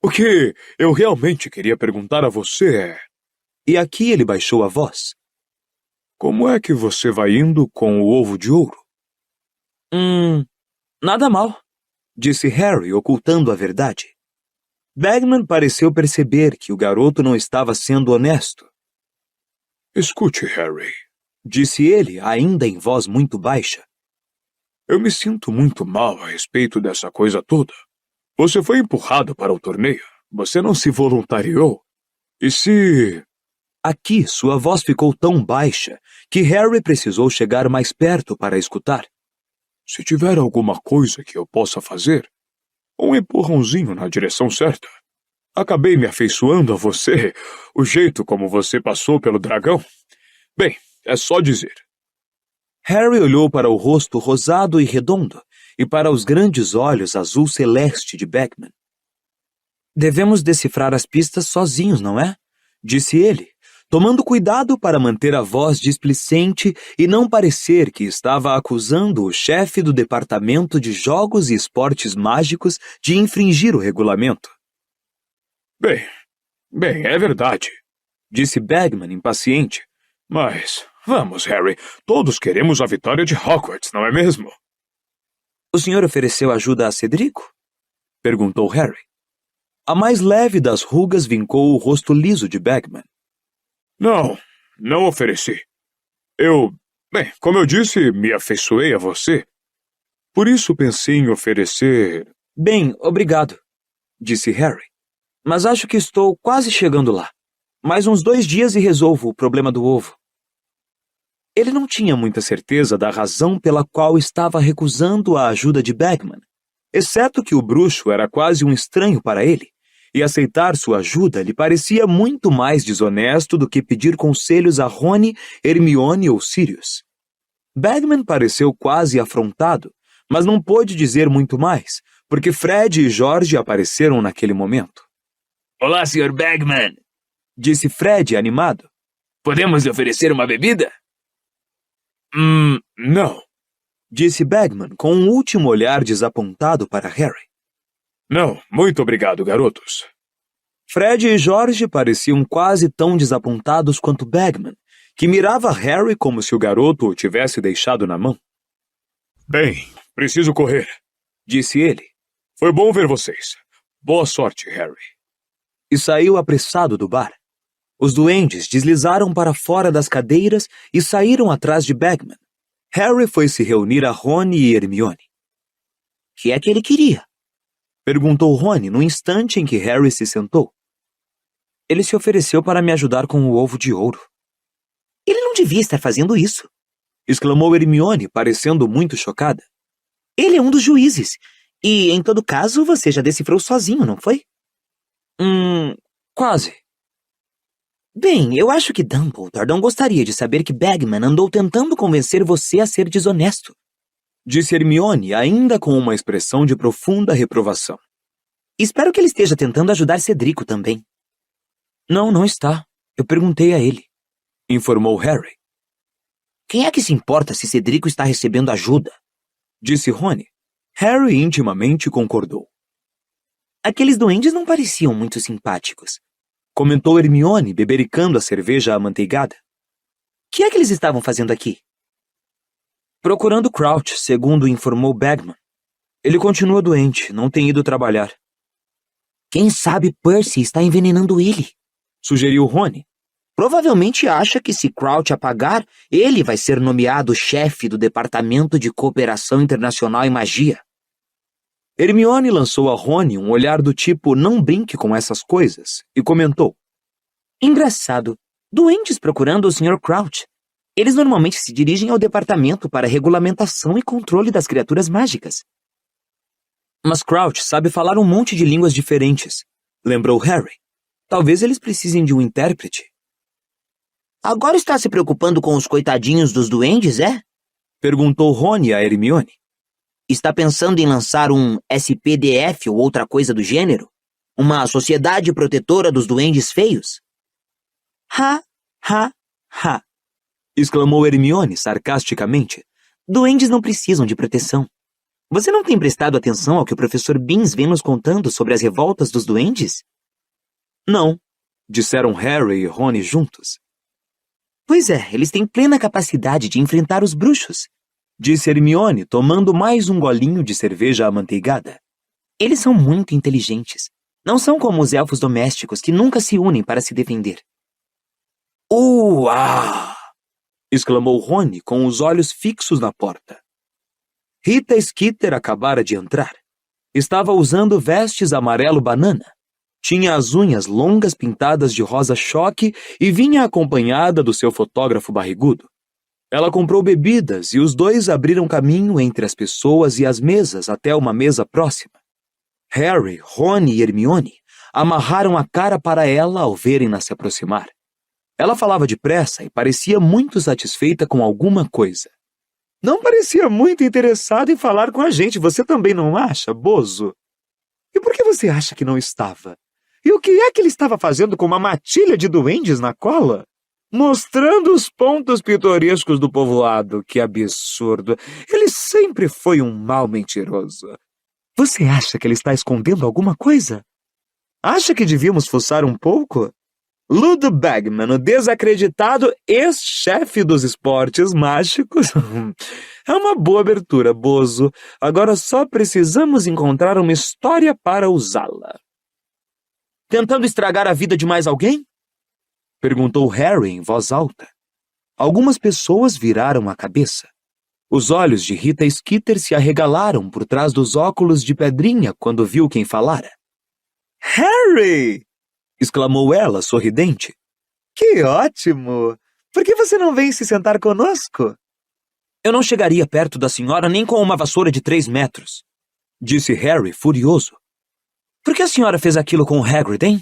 O que eu realmente queria perguntar a você é... E aqui ele baixou a voz. Como é que você vai indo com o ovo de ouro? Nada mal, disse Harry, ocultando a verdade. Bagman pareceu perceber que o garoto não estava sendo honesto. Escute, Harry, Disse ele, ainda em voz muito baixa. eu me sinto muito mal a respeito dessa coisa toda. Você foi empurrado para o torneio. Você não se voluntariou. E se... Aqui sua voz ficou tão baixa que Harry precisou chegar mais perto para escutar. Se tiver alguma coisa que eu possa fazer, um empurrãozinho na direção certa. Acabei me afeiçoando a você, o jeito como você passou pelo dragão. Bem, é só dizer. Harry olhou para o rosto rosado e redondo e para os grandes olhos azul celeste de Bagman. Devemos decifrar as pistas sozinhos, não é? Disse ele, tomando cuidado para manter a voz displicente e não parecer que estava acusando o chefe do Departamento de Jogos e Esportes Mágicos de infringir o regulamento. Bem, é verdade, Disse Bagman impaciente. mas... Vamos, Harry, todos queremos a vitória de Hogwarts, não é mesmo? O senhor ofereceu ajuda a Cedrico? Perguntou Harry. A mais leve das rugas vincou o rosto liso de Bagman. Não ofereci. Como eu disse, me afeiçoei a você. Por isso pensei em oferecer... Bem, obrigado, disse Harry. Mas acho que estou quase chegando lá. Mais uns 2 dias e resolvo o problema do ovo. Ele não tinha muita certeza da razão pela qual estava recusando a ajuda de Bagman, exceto que o bruxo era quase um estranho para ele, e aceitar sua ajuda lhe parecia muito mais desonesto do que pedir conselhos a Rony, Hermione ou Sirius. Bagman pareceu quase afrontado, mas não pôde dizer muito mais, porque Fred e George apareceram naquele momento. Olá, Sr. Bagman. Disse Fred animado. Podemos lhe oferecer uma bebida? Não. Disse Bagman com um último olhar desapontado para Harry. Não, muito obrigado, garotos. Fred e George pareciam quase tão desapontados quanto Bagman, que mirava Harry como se o garoto o tivesse deixado na mão. Bem, preciso correr, Disse ele, foi bom ver vocês. Boa sorte, Harry. e saiu apressado do bar. Os duendes deslizaram para fora das cadeiras e saíram atrás de Bagman. Harry foi se reunir a Rony e Hermione. Que é que ele queria? Perguntou Rony no instante em que Harry se sentou. Ele se ofereceu para me ajudar com o ovo de ouro. Ele não devia estar fazendo isso. Exclamou Hermione, parecendo muito chocada. Ele é um dos juízes. E, em todo caso, você já decifrou sozinho, não foi? Quase. Bem, eu acho que Dumbledore não gostaria de saber que Bagman andou tentando convencer você a ser desonesto. Disse Hermione, ainda com uma expressão de profunda reprovação. Espero que ele esteja tentando ajudar Cedrico também. Não está. Eu perguntei a ele. Informou Harry. Quem é que se importa se Cedrico está recebendo ajuda? Disse Rony. Harry intimamente concordou. Aqueles duendes não pareciam muito simpáticos. Comentou Hermione, bebericando a cerveja amanteigada. O que é que eles estavam fazendo aqui? Procurando Crouch, segundo informou Bagman. Ele continua doente, não tem ido trabalhar. Quem sabe Percy está envenenando ele? Sugeriu Rony. Provavelmente acha que se Crouch apagar, ele vai ser nomeado chefe do Departamento de Cooperação Internacional em Magia. Hermione lançou a Rony um olhar do tipo não brinque com essas coisas e comentou. Engraçado. Doentes procurando o Sr. Crouch. Eles normalmente se dirigem ao departamento para regulamentação e controle das criaturas mágicas. Mas Crouch sabe falar um monte de línguas diferentes, lembrou Harry. Talvez eles precisem de um intérprete. Agora está se preocupando com os coitadinhos dos duendes, é? Perguntou Rony a Hermione. Está pensando em lançar um SPDF ou outra coisa do gênero? Uma sociedade protetora dos duendes feios? Ha! Exclamou Hermione sarcasticamente. Duendes não precisam de proteção. Você não tem prestado atenção ao que o professor Beans vem nos contando sobre as revoltas dos duendes? Não, disseram Harry e Rony juntos. Pois é, eles têm plena capacidade de enfrentar os bruxos. Disse Hermione, tomando mais um golinho de cerveja amanteigada. Eles são muito inteligentes. Não são como os elfos domésticos que nunca se unem para se defender. Uau! Exclamou Rony com os olhos fixos na porta. Rita Skeeter acabara de entrar. Estava usando vestes amarelo-banana. Tinha as unhas longas pintadas de rosa-choque e vinha acompanhada do seu fotógrafo barrigudo. Ela comprou bebidas e os dois abriram caminho entre as pessoas e as mesas até uma mesa próxima. Harry, Rony e Hermione amarraram a cara para ela ao verem-na se aproximar. Ela falava depressa e parecia muito satisfeita com alguma coisa. Não parecia muito interessado em falar com a gente, você também não acha, Bozo? E por que você acha que não estava? E o que é que ele estava fazendo com uma matilha de duendes na cola? Mostrando os pontos pitorescos do povoado. Que absurdo. Ele sempre foi um mau mentiroso. Você acha que ele está escondendo alguma coisa? Acha que devíamos fuçar um pouco? Ludo Bagman, o desacreditado ex-chefe dos esportes mágicos. É uma boa abertura, Bozo. Agora só precisamos encontrar uma história para usá-la. Tentando estragar a vida de mais alguém? Perguntou Harry em voz alta. Algumas pessoas viraram a cabeça. Os olhos de Rita Skeeter se arregalaram por trás dos óculos de pedrinha quando viu quem falara. Harry! Exclamou ela, sorridente. Que ótimo! Por que você não vem se sentar conosco? Eu não chegaria perto da senhora nem com uma vassoura de 3 metros, disse Harry, furioso. Por que a senhora fez aquilo com o Hagrid, hein?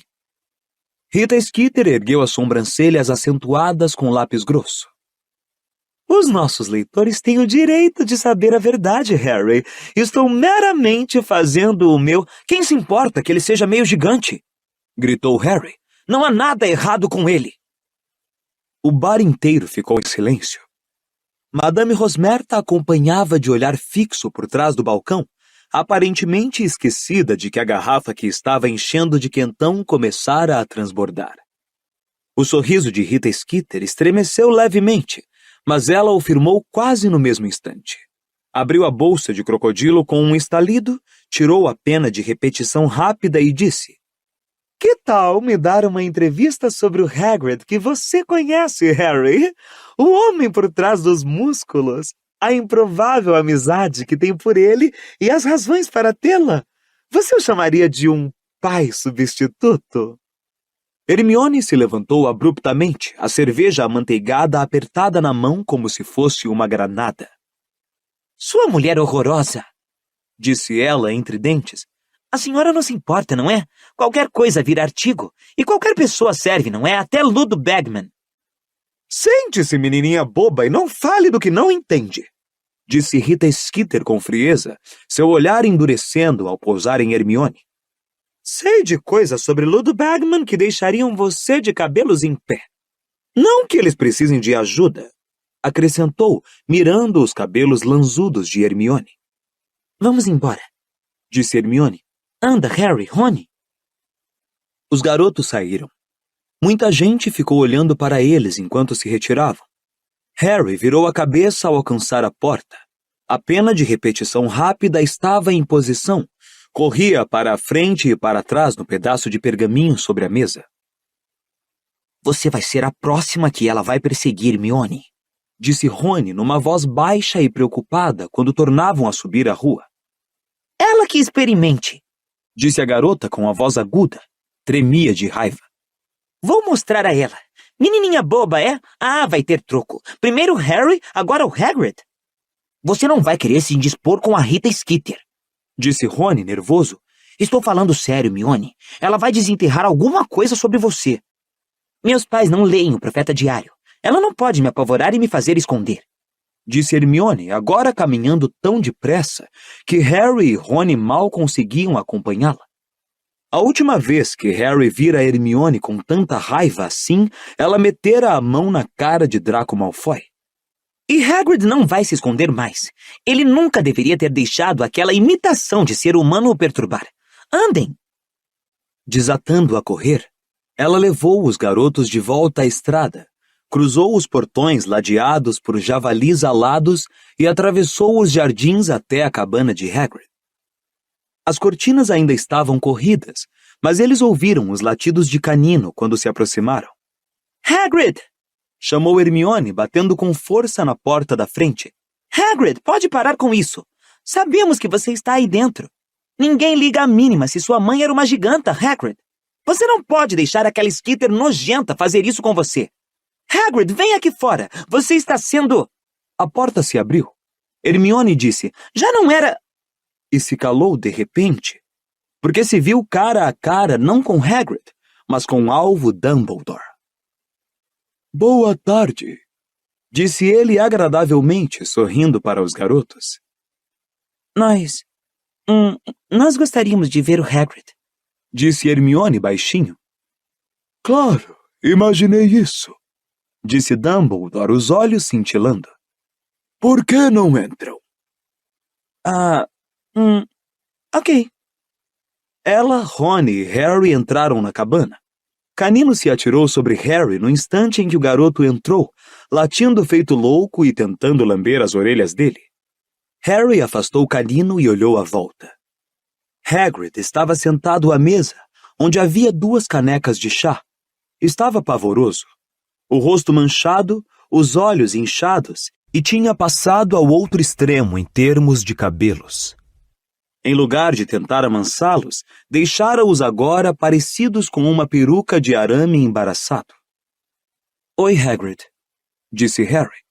Rita Skeeter ergueu as sobrancelhas acentuadas com lápis grosso. Os nossos leitores têm o direito de saber a verdade, Harry. Estou meramente fazendo o meu... Quem se importa que ele seja meio gigante? Gritou Harry. Não há nada errado com ele. O bar inteiro ficou em silêncio. Madame Rosmerta acompanhava de olhar fixo por trás do balcão, aparentemente esquecida de que a garrafa que estava enchendo de quentão começara a transbordar. O sorriso de Rita Skeeter estremeceu levemente, mas ela o firmou quase no mesmo instante. Abriu a bolsa de crocodilo com um estalido, tirou a pena de repetição rápida e disse: Que tal me dar uma entrevista sobre o Hagrid que você conhece, Harry? O homem por trás dos músculos, a improvável amizade que tem por ele e as razões para tê-la. Você o chamaria de um pai substituto? Hermione se levantou abruptamente, a cerveja amanteigada apertada na mão como se fosse uma granada. Sua mulher horrorosa, Disse ela entre dentes. A senhora não se importa, não é? Qualquer coisa vira artigo. E qualquer pessoa serve, não é? Até Ludo Bagman. Sente-se, menininha boba, e não fale do que não entende, disse Rita Skeeter com frieza, seu olhar endurecendo ao pousar em Hermione. Sei de coisas sobre Ludo Bagman que deixariam você de cabelos em pé. Não que eles precisem de ajuda, acrescentou, mirando os cabelos lanzudos de Hermione. Vamos embora, Disse Hermione. Anda, Harry, Rony. Os garotos saíram. Muita gente ficou olhando para eles enquanto se retiravam. Harry virou a cabeça ao alcançar a porta. A pena de repetição rápida estava em posição. Corria para a frente e para trás no pedaço de pergaminho sobre a mesa. Você vai ser a próxima que ela vai perseguir, Hermione, Disse Rony numa voz baixa e preocupada quando tornavam a subir a rua. Ela que experimente. Disse a garota com a voz aguda. Tremia de raiva. Vou mostrar a ela. Menininha boba, é? Ah, vai ter troco. Primeiro o Harry, agora o Hagrid. Você não vai querer se indispor com a Rita Skeeter, Disse Rony nervoso. Estou falando sério, Hermione. Ela vai desenterrar alguma coisa sobre você. Meus pais não leem o Profeta Diário. Ela não pode me apavorar e me fazer esconder. Disse Hermione, agora caminhando tão depressa que Harry e Rony mal conseguiam acompanhá-la. A última vez que Harry vira Hermione com tanta raiva assim, ela metera a mão na cara de Draco Malfoy. E Hagrid não vai se esconder mais. Ele nunca deveria ter deixado aquela imitação de ser humano o perturbar. Andem! Desatando a correr, ela levou os garotos de volta à estrada, cruzou os portões ladeados por javalis alados e atravessou os jardins até a cabana de Hagrid. As cortinas ainda estavam corridas, mas eles ouviram os latidos de canino quando se aproximaram. Hagrid! Chamou Hermione, batendo com força na porta da frente. Hagrid, pode parar com isso. Sabemos que você está aí dentro. Ninguém liga a mínima se sua mãe era uma giganta, Hagrid. Você não pode deixar aquela Skeeter nojenta fazer isso com você. Hagrid, vem aqui fora. Você está sendo... A porta se abriu. Hermione disse, Já não era... e se calou de repente, porque se viu cara a cara não com Hagrid, mas com o alvo Dumbledore. Boa tarde, disse ele agradavelmente, sorrindo para os garotos. Nós gostaríamos de ver o Hagrid, Disse Hermione baixinho. Claro, imaginei isso, disse Dumbledore, os olhos cintilando. Por que não entram? Ok. Ela, Rony e Harry entraram na cabana. Canino se atirou sobre Harry no instante em que o garoto entrou, latindo feito louco e tentando lamber as orelhas dele. Harry afastou Canino e olhou à volta. Hagrid estava sentado à mesa, onde havia 2 canecas de chá. Estava pavoroso. O rosto manchado, os olhos inchados e tinha passado ao outro extremo em termos de cabelos. Em lugar de tentar amansá-los, deixara-os agora parecidos com uma peruca de arame embaraçado. Oi, Hagrid, disse Harry.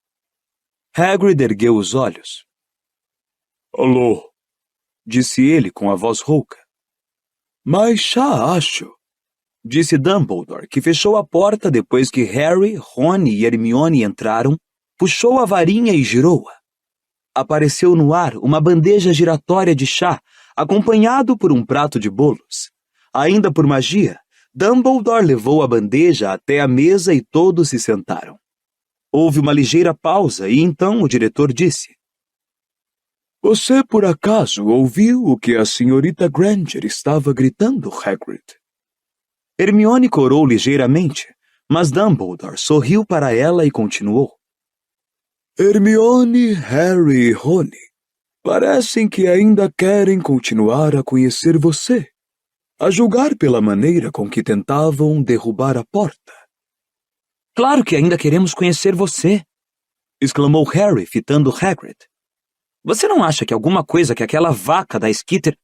Hagrid ergueu os olhos. Alô, disse ele com a voz rouca. Mas chá, acho, disse Dumbledore, que fechou a porta depois que Harry, Rony e Hermione entraram, puxou a varinha e girou-a. Apareceu no ar uma bandeja giratória de chá, acompanhado por um prato de bolos. Ainda por magia, Dumbledore levou a bandeja até a mesa e todos se sentaram. Houve uma ligeira pausa e então o diretor disse. Você por acaso ouviu o que a senhorita Granger estava gritando, Hagrid? Hermione corou ligeiramente, mas Dumbledore sorriu para ela e continuou. Hermione, Harry e Rony parecem que ainda querem continuar a conhecer você, a julgar pela maneira com que tentavam derrubar a porta. Claro que ainda queremos conhecer você, exclamou Harry, fitando Hagrid. Você não acha que alguma coisa que aquela vaca da Skitter...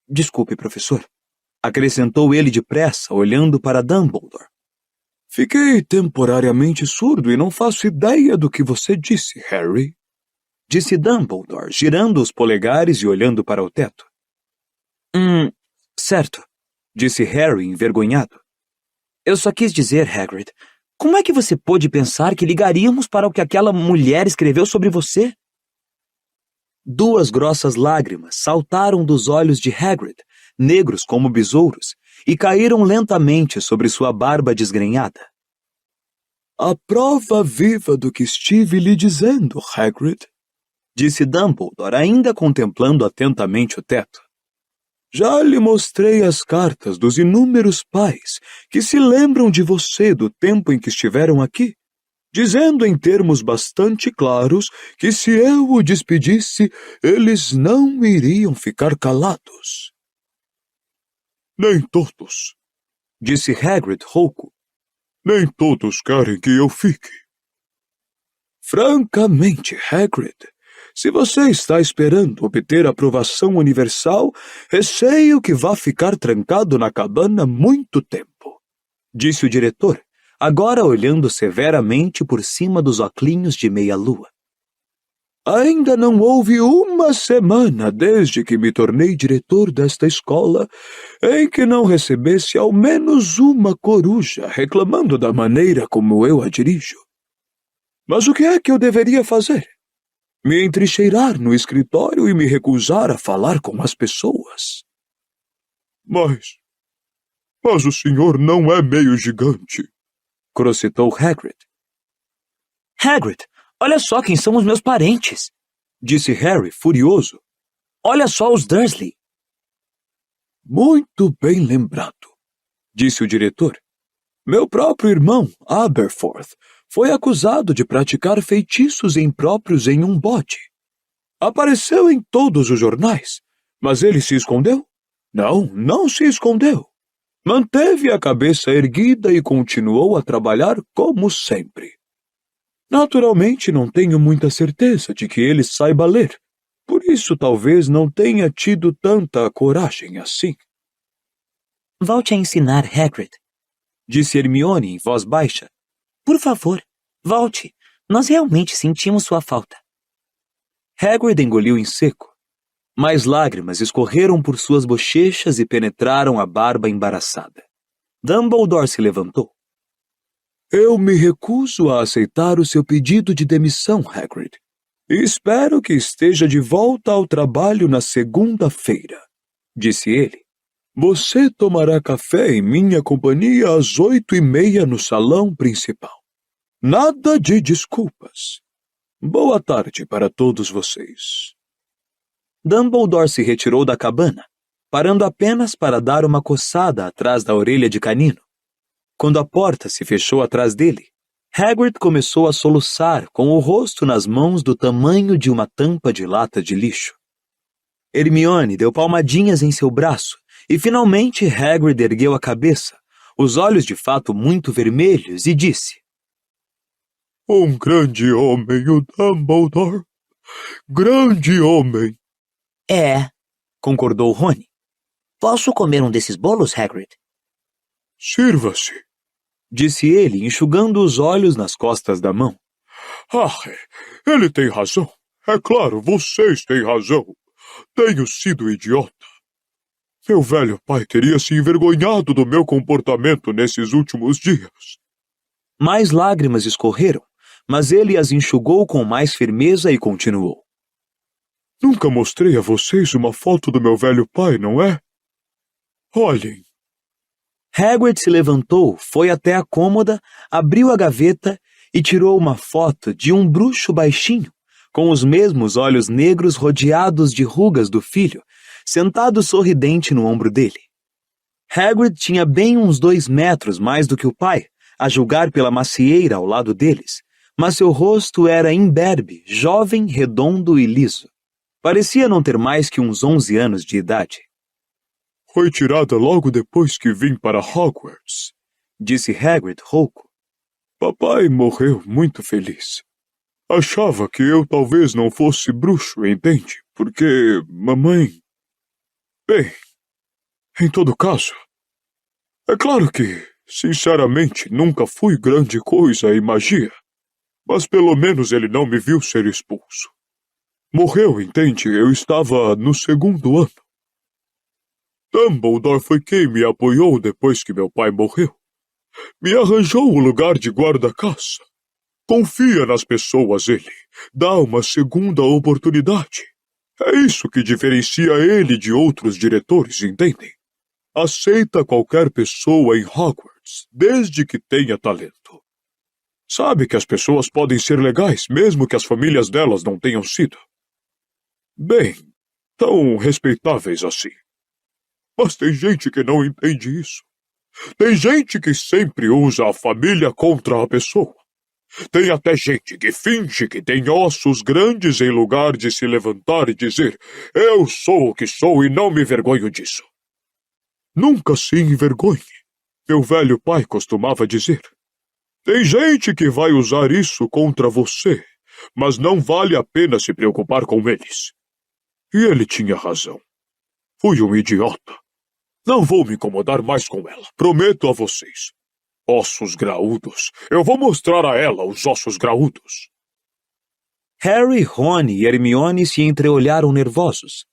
Desculpe, professor, acrescentou ele depressa, olhando para Dumbledore. Fiquei temporariamente surdo e não faço ideia do que você disse, Harry, disse Dumbledore, girando os polegares e olhando para o teto. Certo, disse Harry, envergonhado. Eu só quis dizer, Hagrid, como é que você pôde pensar que ligaríamos para o que aquela mulher escreveu sobre você? 2 grossas lágrimas saltaram dos olhos de Hagrid, negros como besouros, e caíram lentamente sobre sua barba desgrenhada. A prova viva do que estive lhe dizendo, Hagrid, disse Dumbledore, ainda contemplando atentamente o teto. Já lhe mostrei as cartas dos inúmeros pais que se lembram de você do tempo em que estiveram aqui, dizendo em termos bastante claros que se eu o despedisse, eles não iriam ficar calados. Nem todos, disse Hagrid rouco. Nem todos querem que eu fique. Francamente, Hagrid, se você está esperando obter aprovação universal, receio que vá ficar trancado na cabana muito tempo, disse o diretor, agora olhando severamente por cima dos óculos de meia-lua. Ainda não houve uma semana desde que me tornei diretor desta escola em que não recebesse ao menos uma coruja reclamando da maneira como eu a dirijo. Mas o que é que eu deveria fazer? Me entrincheirar no escritório e me recusar a falar com as pessoas? Mas o senhor não é meio gigante, crocitou Hagrid. Hagrid, olha só quem são os meus parentes, disse Harry, furioso. Olha só os Dursley. Muito bem lembrado, disse o diretor. Meu próprio irmão, Aberforth, foi acusado de praticar feitiços impróprios em um bode. Apareceu em todos os jornais, mas ele se escondeu? Não se escondeu. Manteve a cabeça erguida e continuou a trabalhar como sempre. Naturalmente, não tenho muita certeza de que ele saiba ler. Por isso, talvez não tenha tido tanta coragem assim. Volte a ensinar, Hagrid, disse Hermione em voz baixa. Por favor, volte. Nós realmente sentimos sua falta. Hagrid engoliu em seco. Mais lágrimas escorreram por suas bochechas e penetraram a barba embaraçada. Dumbledore se levantou. Eu me recuso a aceitar o seu pedido de demissão, Hagrid. E espero que esteja de volta ao trabalho na segunda-feira, disse ele. Você tomará café em minha companhia às 8:30 no salão principal. Nada de desculpas. Boa tarde para todos vocês. Dumbledore se retirou da cabana, parando apenas para dar uma coçada atrás da orelha de Canino. Quando a porta se fechou atrás dele, Hagrid começou a soluçar com o rosto nas mãos do tamanho de uma tampa de lata de lixo. Hermione deu palmadinhas em seu braço e finalmente Hagrid ergueu a cabeça, os olhos de fato muito vermelhos, e disse: Um grande homem, o Dumbledore. Grande homem. É, concordou Rony. Posso comer um desses bolos, Hagrid? Sirva-se, disse ele, enxugando os olhos nas costas da mão. Ele tem razão. É claro, vocês têm razão. Tenho sido idiota. Meu velho pai teria se envergonhado do meu comportamento nesses últimos dias. Mais lágrimas escorreram, mas ele as enxugou com mais firmeza e continuou. Nunca mostrei a vocês uma foto do meu velho pai, não é? Olhem. Hagrid se levantou, foi até a cômoda, abriu a gaveta e tirou uma foto de um bruxo baixinho, com os mesmos olhos negros rodeados de rugas do filho, sentado sorridente no ombro dele. Hagrid tinha bem uns 2 metros mais do que o pai, a julgar pela macieira ao lado deles, mas seu rosto era imberbe, jovem, redondo e liso. Parecia não ter mais que uns 11 anos de idade. Foi tirada logo depois que vim para Hogwarts, disse Hagrid rouco. Papai morreu muito feliz. Achava que eu talvez não fosse bruxo, entende? Porque mamãe... Bem, em todo caso, é claro que, sinceramente, nunca fui grande coisa em magia, mas pelo menos ele não me viu ser expulso. Morreu, entende? Eu estava no 2º ano. Dumbledore foi quem me apoiou depois que meu pai morreu. Me arranjou o lugar de guarda-caça. Confia nas pessoas, ele. Dá uma segunda oportunidade. É isso que diferencia ele de outros diretores, entendem? Aceita qualquer pessoa em Hogwarts, desde que tenha talento. Sabe que as pessoas podem ser legais, mesmo que as famílias delas não tenham sido. Bem, tão respeitáveis assim. Mas tem gente que não entende isso. Tem gente que sempre usa a família contra a pessoa. Tem até gente que finge que tem ossos grandes em lugar de se levantar e dizer: eu sou o que sou e não me envergonho disso. Nunca se envergonhe, meu velho pai costumava dizer. Tem gente que vai usar isso contra você, mas não vale a pena se preocupar com eles. E ele tinha razão. Fui um idiota. Não vou me incomodar mais com ela, prometo a vocês. Ossos graúdos. Eu vou mostrar a ela os ossos graúdos. Harry, Ron e Hermione se entreolharam nervosos.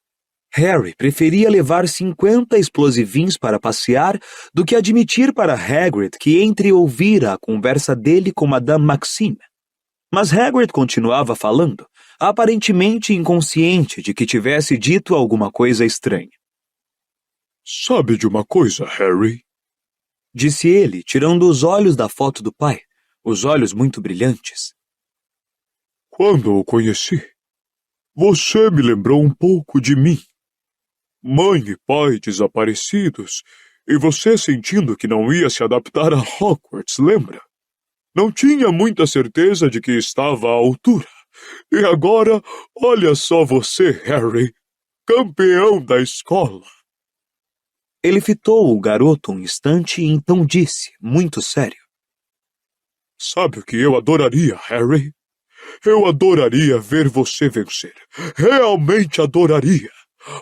Harry preferia levar 50 explosivins para passear do que admitir para Hagrid que entreouvira a conversa dele com Madame Maxime. Mas Hagrid continuava falando, aparentemente inconsciente de que tivesse dito alguma coisa estranha. Sabe de uma coisa, Harry? Disse ele, tirando os olhos da foto do pai, os olhos muito brilhantes. Quando o conheci, você me lembrou um pouco de mim. Mãe e pai desaparecidos, e você sentindo que não ia se adaptar a Hogwarts, lembra? Não tinha muita certeza de que estava à altura. E agora, olha só você, Harry, campeão da escola. Ele fitou o garoto um instante e então disse, muito sério. Sabe o que eu adoraria, Harry? Eu adoraria ver você vencer. Realmente adoraria.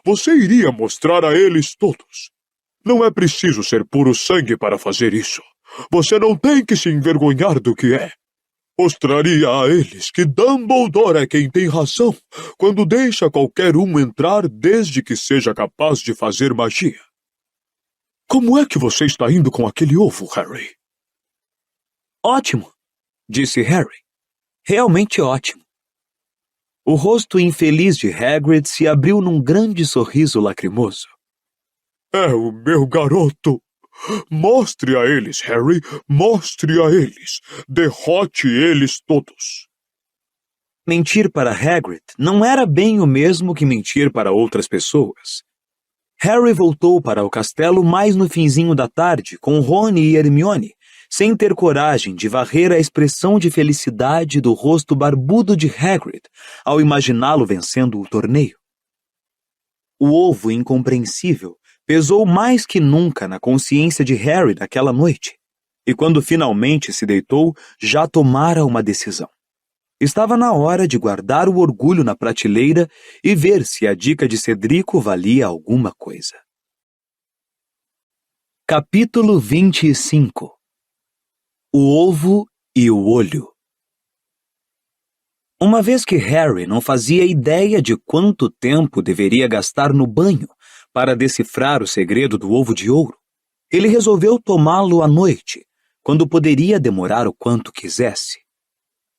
Você iria mostrar a eles todos. Não é preciso ser puro sangue para fazer isso. Você não tem que se envergonhar do que é. Mostraria a eles que Dumbledore é quem tem razão quando deixa qualquer um entrar desde que seja capaz de fazer magia. Como é que você está indo com aquele ovo, Harry? Ótimo, disse Harry. Realmente ótimo. O rosto infeliz de Hagrid se abriu num grande sorriso lacrimoso. É o meu garoto. Mostre a eles, Harry. Mostre a eles. Derrote eles todos. Mentir para Hagrid não era bem o mesmo que mentir para outras pessoas. Harry voltou para o castelo mais no finzinho da tarde com Ron e Hermione, sem ter coragem de varrer a expressão de felicidade do rosto barbudo de Hagrid ao imaginá-lo vencendo o torneio. O ovo incompreensível pesou mais que nunca na consciência de Harry naquela noite, e quando finalmente se deitou, já tomara uma decisão. Estava na hora de guardar o orgulho na prateleira e ver se a dica de Cedrico valia alguma coisa. Capítulo 25. O ovo e o olho. Uma vez que Harry não fazia ideia de quanto tempo deveria gastar no banho para decifrar o segredo do ovo de ouro, ele resolveu tomá-lo à noite, quando poderia demorar o quanto quisesse.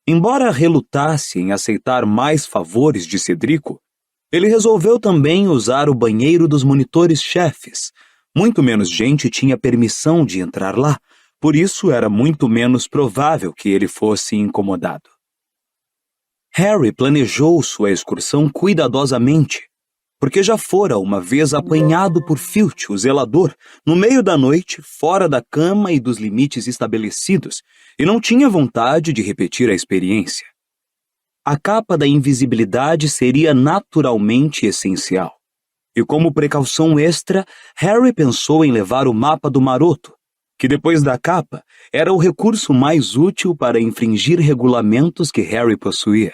Embora relutasse em aceitar mais favores de Cedrico, ele resolveu também usar o banheiro dos monitores-chefes. Muito menos gente tinha permissão de entrar lá, por isso era muito menos provável que ele fosse incomodado. Harry planejou sua excursão cuidadosamente, porque já fora uma vez apanhado por Filch, o zelador, no meio da noite, fora da cama e dos limites estabelecidos, e não tinha vontade de repetir a experiência. A capa da invisibilidade seria naturalmente essencial. E como precaução extra, Harry pensou em levar o mapa do maroto, que depois da capa era o recurso mais útil para infringir regulamentos que Harry possuía.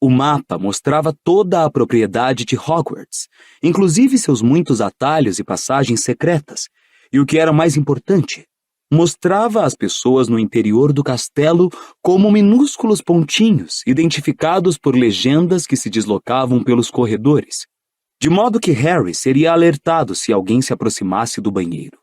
O mapa mostrava toda a propriedade de Hogwarts, inclusive seus muitos atalhos e passagens secretas, e o que era mais importante, mostrava as pessoas no interior do castelo como minúsculos pontinhos identificados por legendas que se deslocavam pelos corredores, de modo que Harry seria alertado se alguém se aproximasse do banheiro.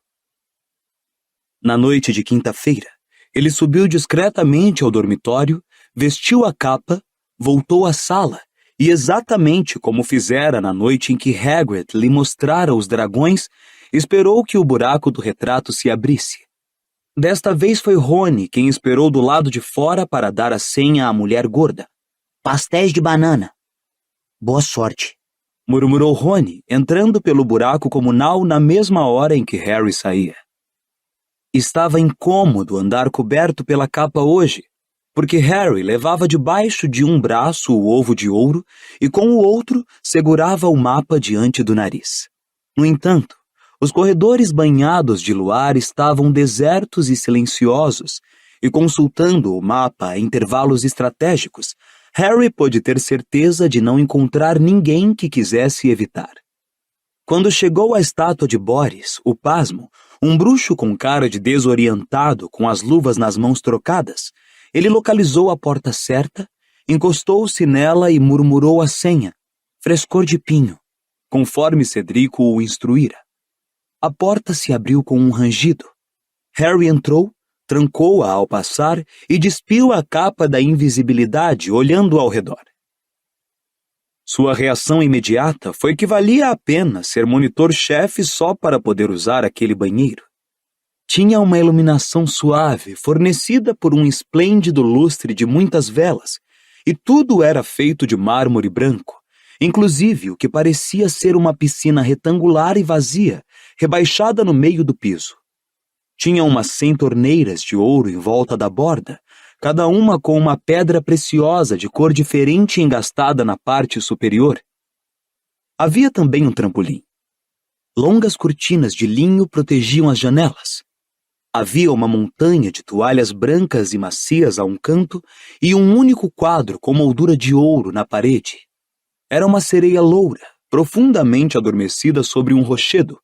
Na noite de quinta-feira, ele subiu discretamente ao dormitório, vestiu a capa, voltou à sala e, exatamente como fizera na noite em que Hagrid lhe mostrara os dragões, esperou que o buraco do retrato se abrisse. Desta vez foi Rony quem esperou do lado de fora para dar a senha à mulher gorda. Pastéis de banana. Boa sorte, Murmurou Rony, entrando pelo buraco comunal na mesma hora em que Harry saía. Estava incômodo andar coberto pela capa hoje, porque Harry levava debaixo de um braço o ovo de ouro e com o outro segurava o mapa diante do nariz. No entanto, os corredores banhados de luar estavam desertos e silenciosos, e consultando o mapa a intervalos estratégicos, Harry pôde ter certeza de não encontrar ninguém que quisesse evitar. Quando chegou à estátua de Boris, o pasmo, um bruxo com cara de desorientado com as luvas nas mãos trocadas, ele localizou a porta certa, encostou-se nela e murmurou a senha, frescor de pinho, conforme Cedrico o instruíra. A porta se abriu com um rangido. Harry entrou, trancou-a ao passar e despiu a capa da invisibilidade olhando ao redor. Sua reação imediata foi que valia a pena ser monitor-chefe só para poder usar aquele banheiro. Tinha uma iluminação suave, fornecida por um esplêndido lustre de muitas velas, e tudo era feito de mármore branco, inclusive o que parecia ser uma piscina retangular e vazia, rebaixada no meio do piso. Tinha umas 100 torneiras de ouro em volta da borda, cada uma com uma pedra preciosa de cor diferente engastada na parte superior. Havia também um trampolim. Longas cortinas de linho protegiam as janelas. Havia uma montanha de toalhas brancas e macias a um canto e um único quadro com moldura de ouro na parede. Era uma sereia loura, profundamente adormecida sobre um rochedo,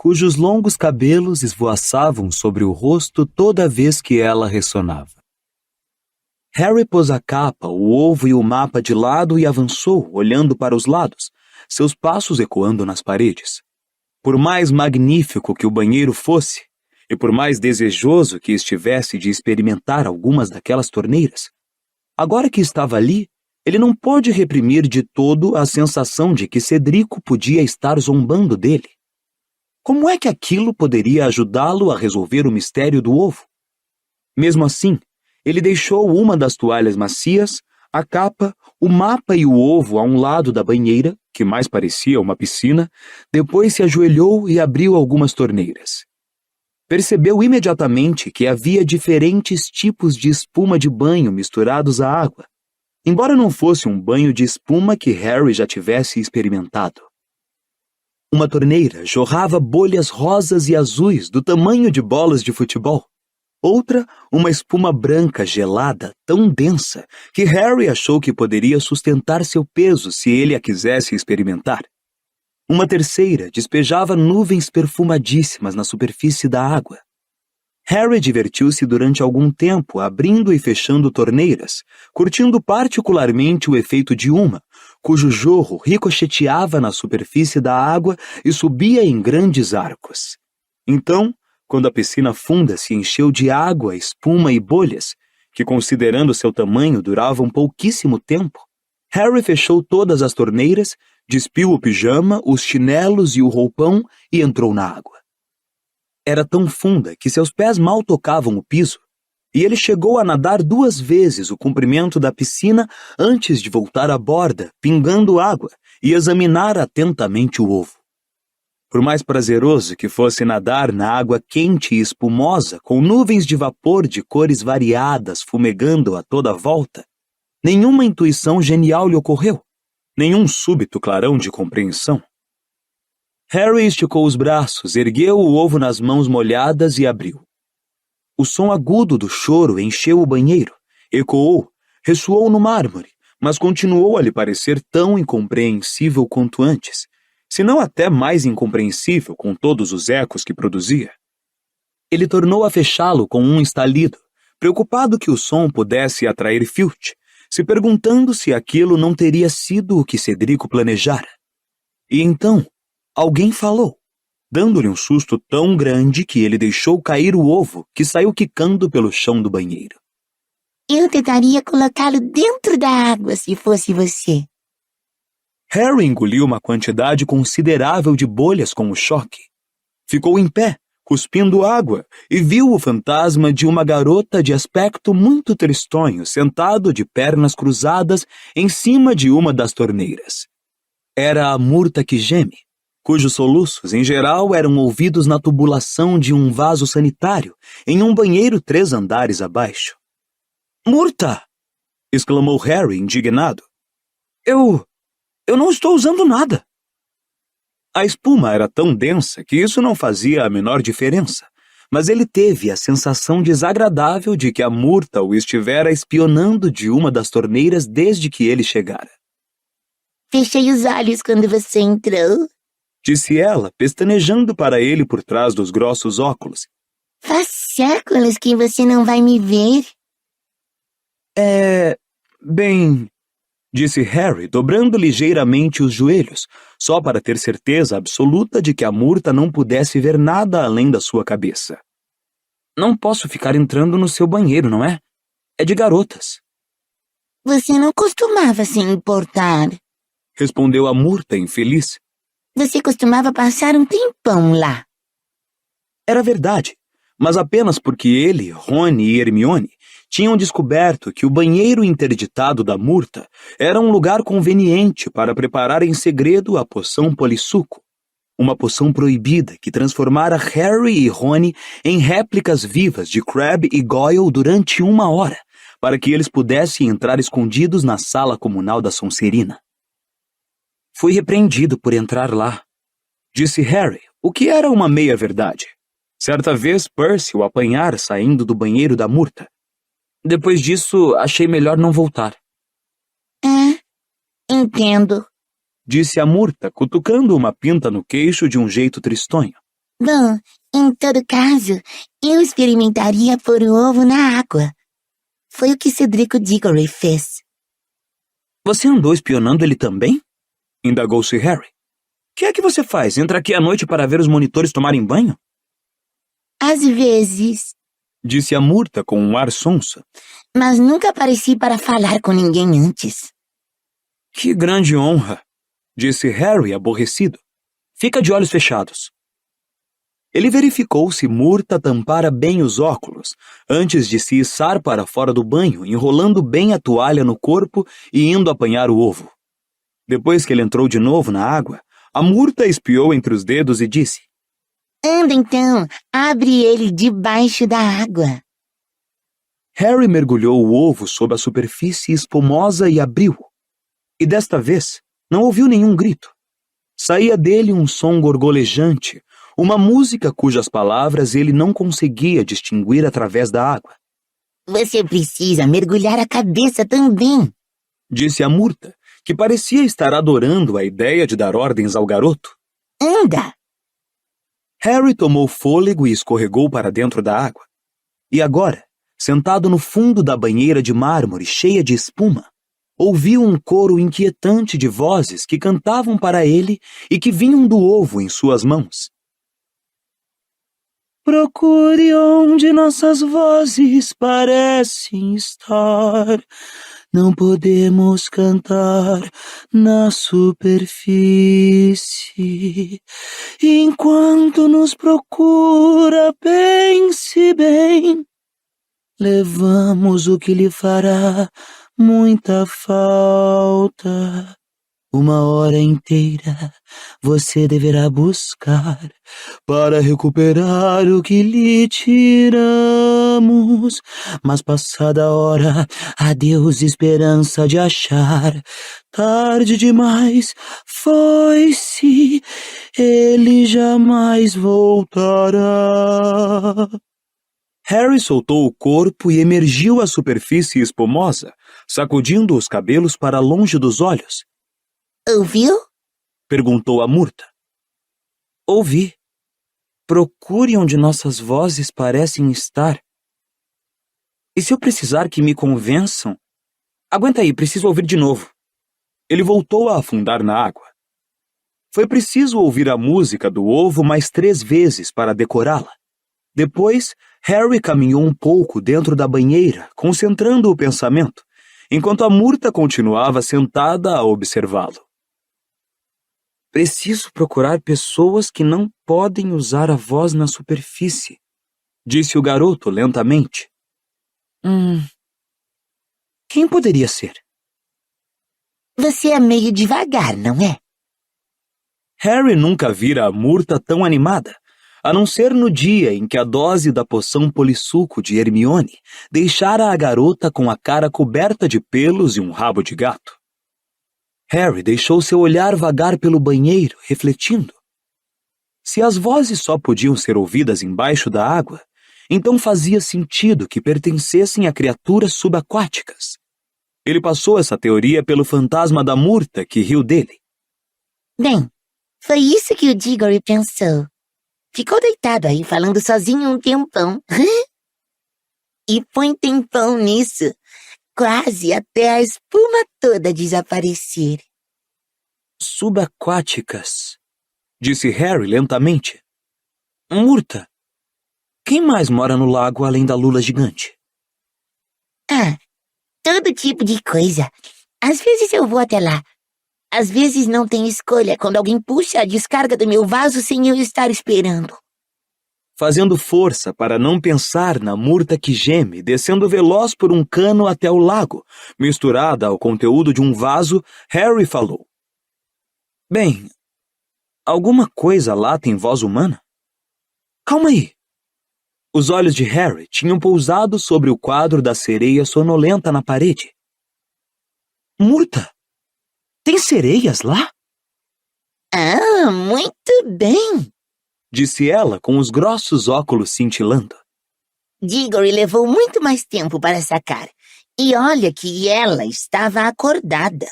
cujos longos cabelos esvoaçavam sobre o rosto toda vez que ela ressonava. Harry pôs a capa, o ovo e o mapa de lado e avançou, olhando para os lados, seus passos ecoando nas paredes. Por mais magnífico que o banheiro fosse, e por mais desejoso que estivesse de experimentar algumas daquelas torneiras, agora que estava ali, ele não pôde reprimir de todo a sensação de que Cedrico podia estar zombando dele. Como é que aquilo poderia ajudá-lo a resolver o mistério do ovo? Mesmo assim, ele deixou uma das toalhas macias, a capa, o mapa e o ovo a um lado da banheira, que mais parecia uma piscina, depois se ajoelhou e abriu algumas torneiras. Percebeu imediatamente que havia diferentes tipos de espuma de banho misturados à água, embora não fosse um banho de espuma que Harry já tivesse experimentado. Uma torneira jorrava bolhas rosas e azuis do tamanho de bolas de futebol. Outra, uma espuma branca gelada, tão densa, que Harry achou que poderia sustentar seu peso se ele a quisesse experimentar. Uma terceira despejava nuvens perfumadíssimas na superfície da água. Harry divertiu-se durante algum tempo abrindo e fechando torneiras, curtindo particularmente o efeito de uma, cujo jorro ricocheteava na superfície da água e subia em grandes arcos. Então, quando a piscina funda se encheu de água, espuma e bolhas, que considerando seu tamanho duravam pouquíssimo tempo, Harry fechou todas as torneiras, despiu o pijama, os chinelos e o roupão e entrou na água. Era tão funda que seus pés mal tocavam o piso, e ele chegou a nadar 2 vezes o comprimento da piscina antes de voltar à borda, pingando água, e examinar atentamente o ovo. Por mais prazeroso que fosse nadar na água quente e espumosa, com nuvens de vapor de cores variadas fumegando a toda volta, nenhuma intuição genial lhe ocorreu, nenhum súbito clarão de compreensão. Harry esticou os braços, ergueu o ovo nas mãos molhadas e abriu. O som agudo do choro encheu o banheiro, ecoou, ressoou no mármore, mas continuou a lhe parecer tão incompreensível quanto antes, se não até mais incompreensível com todos os ecos que produzia. Ele tornou a fechá-lo com um estalido, preocupado que o som pudesse atrair Filch, se perguntando se aquilo não teria sido o que Cedrico planejara. E então, alguém falou, dando-lhe um susto tão grande que ele deixou cair o ovo, que saiu quicando pelo chão do banheiro. Eu tentaria colocá-lo dentro da água se fosse você. Harry engoliu uma quantidade considerável de bolhas com o choque. Ficou em pé, cuspindo água, e viu o fantasma de uma garota de aspecto muito tristonho sentado de pernas cruzadas em cima de uma das torneiras. Era a Murta que geme, cujos soluços, em geral, eram ouvidos na tubulação de um vaso sanitário, em um banheiro 3 andares abaixo. Murta! Exclamou Harry, indignado. Eu não estou usando nada. A espuma era tão densa que isso não fazia a menor diferença, mas ele teve a sensação desagradável de que a Murta o estivera espionando de uma das torneiras desde que ele chegara. Fechei os olhos quando você entrou. Disse ela, pestanejando para ele por trás dos grossos óculos. Faz séculos que você não vai me ver. Bem... Disse Harry, dobrando ligeiramente os joelhos, só para ter certeza absoluta de que a Murta não pudesse ver nada além da sua cabeça. Não posso ficar entrando no seu banheiro, não é? É de garotas. Você não costumava se importar. Respondeu a Murta, infeliz. Você costumava passar um tempão lá. Era verdade, mas apenas porque ele, Rony e Hermione tinham descoberto que o banheiro interditado da Murta era um lugar conveniente para preparar em segredo a poção Polissuco, uma poção proibida que transformara Harry e Rony em réplicas vivas de Crabbe e Goyle durante 1 hora, para que eles pudessem entrar escondidos na sala comunal da Sonserina. Fui repreendido por entrar lá, disse Harry, o que era uma meia-verdade. Certa vez Percy o apanhara saindo do banheiro da Murta. Depois disso, achei melhor não voltar. Entendo. Disse a Murta, cutucando uma pinta no queixo de um jeito tristonho. Bom, em todo caso, eu experimentaria pôr o ovo na água. Foi o que Cedrico Diggory fez. Você andou espionando ele também? Indagou-se Harry. O que é que você faz? Entra aqui à noite para ver os monitores tomarem banho? Às vezes. Disse a Murta com um ar sonso. Mas nunca apareci para falar com ninguém antes. Que grande honra, disse Harry aborrecido. Fica de olhos fechados. Ele verificou se Murta tampara bem os óculos, antes de se içar para fora do banho, enrolando bem a toalha no corpo e indo apanhar o ovo. Depois que ele entrou de novo na água, a Murta espiou entre os dedos e disse: Anda então, abre ele debaixo da água. Harry mergulhou o ovo sob a superfície espumosa e abriu-o. E desta vez, não ouviu nenhum grito. Saía dele um som gorgolejante, uma música cujas palavras ele não conseguia distinguir através da água. Você precisa mergulhar a cabeça também, disse a Murta, que parecia estar adorando a ideia de dar ordens ao garoto. Anda! Harry tomou fôlego e escorregou para dentro da água. E agora, sentado no fundo da banheira de mármore cheia de espuma, ouviu um coro inquietante de vozes que cantavam para ele e que vinham do ovo em suas mãos. Procure onde nossas vozes parecem estar. Não podemos cantar na superfície. Enquanto nos procura, pense bem. Levamos o que lhe fará muita falta. 1 hora inteira você deverá buscar para recuperar o que lhe tiramos. Mas passada a hora, adeus esperança de achar. Tarde demais, foi-se, ele jamais voltará. Harry soltou o corpo e emergiu à superfície espumosa, sacudindo os cabelos para longe dos olhos. Ouviu? Perguntou a Murta. Ouvi. Procure onde nossas vozes parecem estar. E se eu precisar que me convençam? Aguenta aí, preciso ouvir de novo. Ele voltou a afundar na água. Foi preciso ouvir a música do ovo mais 3 vezes para decorá-la. Depois, Harry caminhou um pouco dentro da banheira, concentrando o pensamento, enquanto a Murta continuava sentada a observá-lo. Preciso procurar pessoas que não podem usar a voz na superfície, disse o garoto lentamente. Quem poderia ser? Você é meio devagar, não é? Harry nunca vira a Murta tão animada, a não ser no dia em que a dose da poção polissuco de Hermione deixara a garota com a cara coberta de pelos e um rabo de gato. Harry deixou seu olhar vagar pelo banheiro, refletindo. Se as vozes só podiam ser ouvidas embaixo da água, então fazia sentido que pertencessem a criaturas subaquáticas. Ele passou essa teoria pelo fantasma da Murta, que riu dele. Bem, foi isso que o Diggory pensou. Ficou deitado aí falando sozinho um tempão. E põe tempão nisso, quase até a espuma toda desaparecer. Subaquáticas, disse Harry lentamente. Murta, quem mais mora no lago além da lula gigante? Todo tipo de coisa. Às vezes eu vou até lá. Às vezes não tem escolha quando alguém puxa a descarga do meu vaso sem eu estar esperando. Fazendo força para não pensar na Murta que geme, descendo veloz por um cano até o lago, misturada ao conteúdo de um vaso, Harry falou. Bem, alguma coisa lá tem voz humana? Calma aí. Os olhos de Harry tinham pousado sobre o quadro da sereia sonolenta na parede. Murta, tem sereias lá? Ah, muito bem. Disse ela com os grossos óculos cintilando. Diggory levou muito mais tempo para sacar. E olha que ela estava acordada.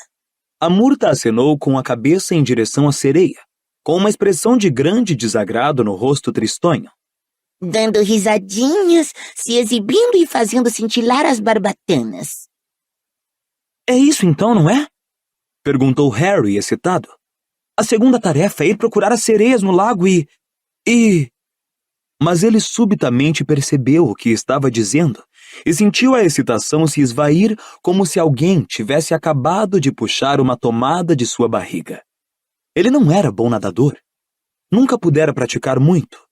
A Murta acenou com a cabeça em direção à sereia, com uma expressão de grande desagrado no rosto tristonho. Dando risadinhas, se exibindo e fazendo cintilar as barbatanas. É isso então, não é? Perguntou Harry, excitado. A segunda tarefa é ir procurar as sereias no lago e... Mas ele subitamente percebeu o que estava dizendo e sentiu a excitação se esvair como se alguém tivesse acabado de puxar uma tomada de sua barriga. Ele não era bom nadador. Nunca pudera praticar muito.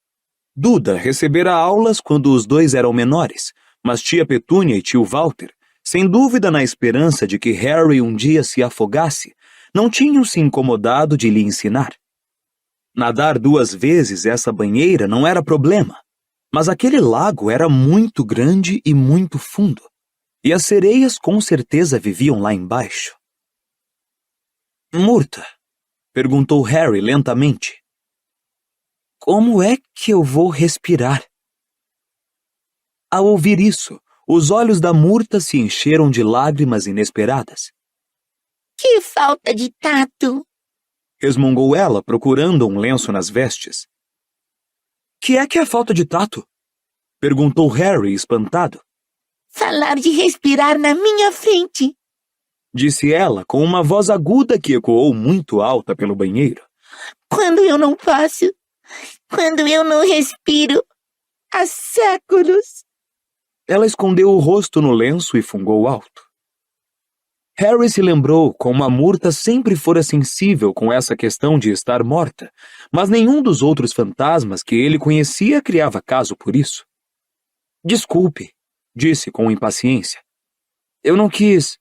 Duda recebera aulas quando os dois eram menores, mas tia Petúnia e tio Walter, sem dúvida na esperança de que Harry um dia se afogasse, não tinham se incomodado de lhe ensinar. Nadar 2 vezes essa banheira não era problema, mas aquele lago era muito grande e muito fundo, e as sereias com certeza viviam lá embaixo. Murta, perguntou Harry lentamente. Como é que eu vou respirar? Ao ouvir isso, os olhos da Murta se encheram de lágrimas inesperadas. Que falta de tato! Resmungou ela, procurando um lenço nas vestes. Que é falta de tato? Perguntou Harry, espantado. Falar de respirar na minha frente. Disse ela com uma voz aguda que ecoou muito alta pelo banheiro. Quando eu não faço, quando eu não respiro, há séculos. Ela escondeu o rosto no lenço e fungou alto. Harry se lembrou como a Murta sempre fora sensível com essa questão de estar morta, mas nenhum dos outros fantasmas que ele conhecia criava caso por isso. Desculpe, disse com impaciência. Eu não quis.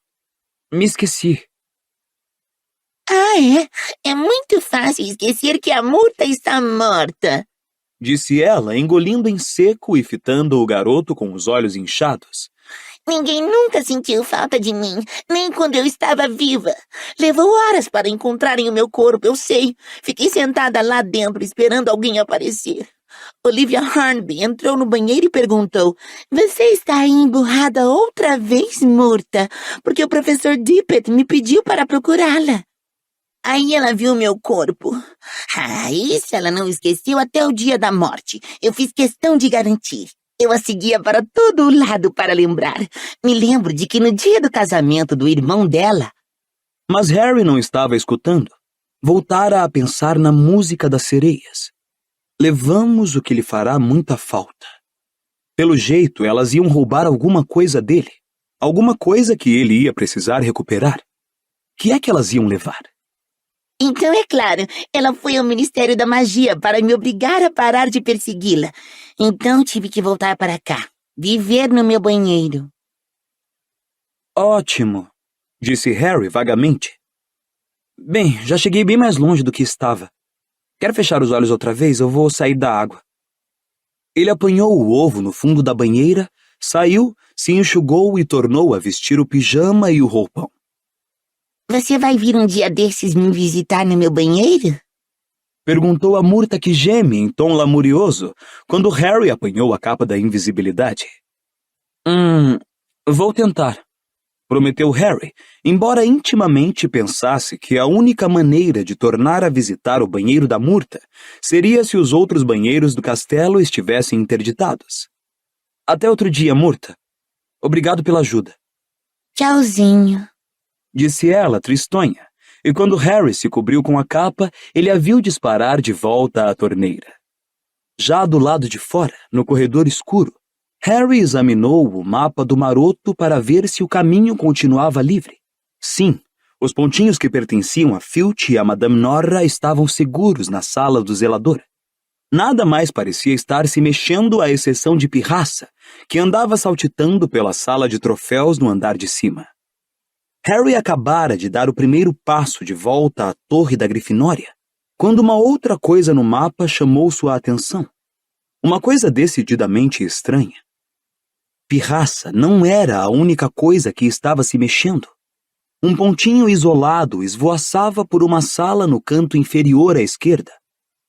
Me esqueci. Ah, é? É muito fácil esquecer que a Murta está morta. Disse ela, engolindo em seco e fitando o garoto com os olhos inchados. Ninguém nunca sentiu falta de mim, nem quando eu estava viva. Levou horas para encontrarem o meu corpo, eu sei. Fiquei sentada lá dentro esperando alguém aparecer. Olivia Hornby entrou no banheiro e perguntou: Você está aí emburrada outra vez, Murta? Porque o professor Dippet me pediu para procurá-la. Aí ela viu meu corpo. Isso ela não esqueceu até o dia da morte. Eu fiz questão de garantir. Eu a seguia para todo lado para lembrar. Me lembro de que no dia do casamento do irmão dela... Mas Harry não estava escutando. Voltara a pensar na música das sereias. Levamos o que lhe fará muita falta. Pelo jeito, elas iam roubar alguma coisa dele. Alguma coisa que ele ia precisar recuperar. Que é que elas iam levar? Então, é claro, ela foi ao Ministério da Magia para me obrigar a parar de persegui-la. Então tive que voltar para cá, viver no meu banheiro. Ótimo, disse Harry vagamente. Bem, já cheguei bem mais longe do que estava. Quer fechar os olhos outra vez? Eu vou sair da água. Ele apanhou o ovo no fundo da banheira, saiu, se enxugou e tornou a vestir o pijama e o roupão. Você vai vir um dia desses me visitar no meu banheiro? Perguntou a Murta que geme em tom lamurioso quando Harry apanhou a capa da invisibilidade. Vou tentar, prometeu Harry, embora intimamente pensasse que a única maneira de tornar a visitar o banheiro da Murta seria se os outros banheiros do castelo estivessem interditados. Até outro dia, Murta. Obrigado pela ajuda. Tchauzinho, Disse ela, tristonha, e quando Harry se cobriu com a capa, ele a viu disparar de volta à torneira. Já do lado de fora, no corredor escuro, Harry examinou o mapa do maroto para ver se o caminho continuava livre. Sim, os pontinhos que pertenciam a Filch e a Madame Norra estavam seguros na sala do zelador. Nada mais parecia estar se mexendo à exceção de Pirraça, que andava saltitando pela sala de troféus no andar de cima. Harry acabara de dar o primeiro passo de volta à torre da Grifinória, quando uma outra coisa no mapa chamou sua atenção. Uma coisa decididamente estranha. Pirraça não era a única coisa que estava se mexendo. Um pontinho isolado esvoaçava por uma sala no canto inferior à esquerda,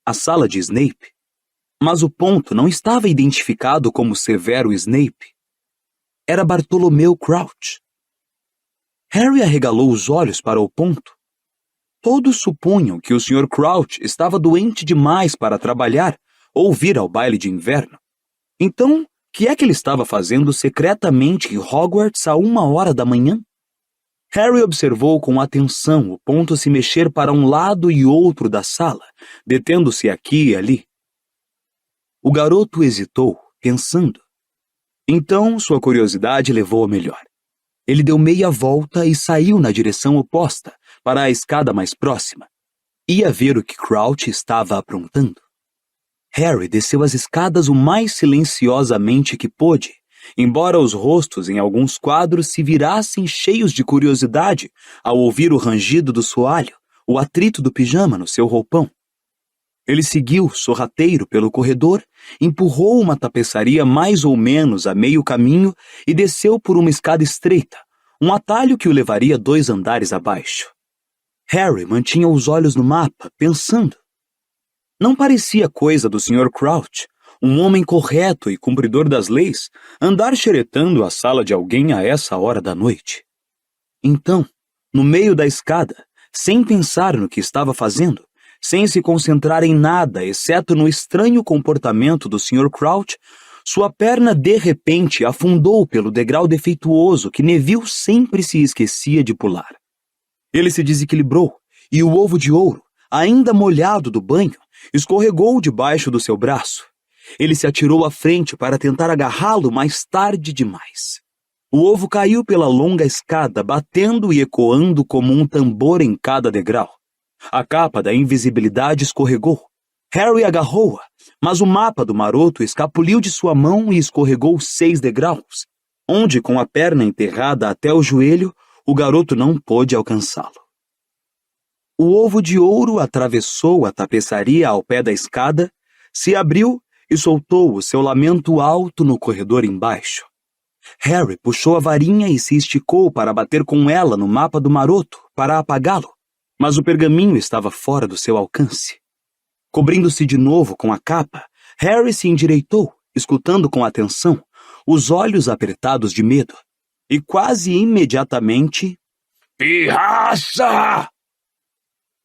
a sala de Snape. Mas o ponto não estava identificado como Severo Snape. Era Bartolomeu Crouch. Harry arregalou os olhos para o ponto. Todos supunham que o Sr. Crouch estava doente demais para trabalhar ou vir ao baile de inverno. Então, que é que ele estava fazendo secretamente em Hogwarts a 1h da manhã? Harry observou com atenção o ponto se mexer para um lado e outro da sala, detendo-se aqui e ali. O garoto hesitou, pensando. Então, sua curiosidade levou a melhor. Ele deu meia volta e saiu na direção oposta, para a escada mais próxima. Ia ver o que Crouch estava aprontando. Harry desceu as escadas o mais silenciosamente que pôde, embora os rostos em alguns quadros se virassem cheios de curiosidade ao ouvir o rangido do soalho, o atrito do pijama no seu roupão. Ele seguiu, sorrateiro, pelo corredor, empurrou uma tapeçaria mais ou menos a meio caminho e desceu por uma escada estreita, um atalho que o levaria 2 andares abaixo. Harry mantinha os olhos no mapa, pensando. Não parecia coisa do Sr. Crouch, um homem correto e cumpridor das leis, andar xeretando a sala de alguém a essa hora da noite. Então, no meio da escada, sem pensar no que estava fazendo, sem se concentrar em nada, exceto no estranho comportamento do Sr. Crouch, sua perna de repente afundou pelo degrau defeituoso que Neville sempre se esquecia de pular. Ele se desequilibrou e o ovo de ouro, ainda molhado do banho, escorregou debaixo do seu braço. Ele se atirou à frente para tentar agarrá-lo mais tarde demais. O ovo caiu pela longa escada, batendo e ecoando como um tambor em cada degrau. A capa da invisibilidade escorregou. Harry agarrou-a, mas o mapa do maroto escapuliu de sua mão e escorregou 6 degraus. onde, com a perna enterrada até o joelho, o garoto não pôde alcançá-lo. O ovo de ouro atravessou a tapeçaria ao pé da escada, se abriu e soltou o seu lamento alto no corredor embaixo. Harry puxou a varinha e se esticou para bater com ela no mapa do maroto, para apagá-lo, mas o pergaminho estava fora do seu alcance. Cobrindo-se de novo com a capa, Harry se endireitou, escutando com atenção, os olhos apertados de medo, e quase imediatamente... Pirraça!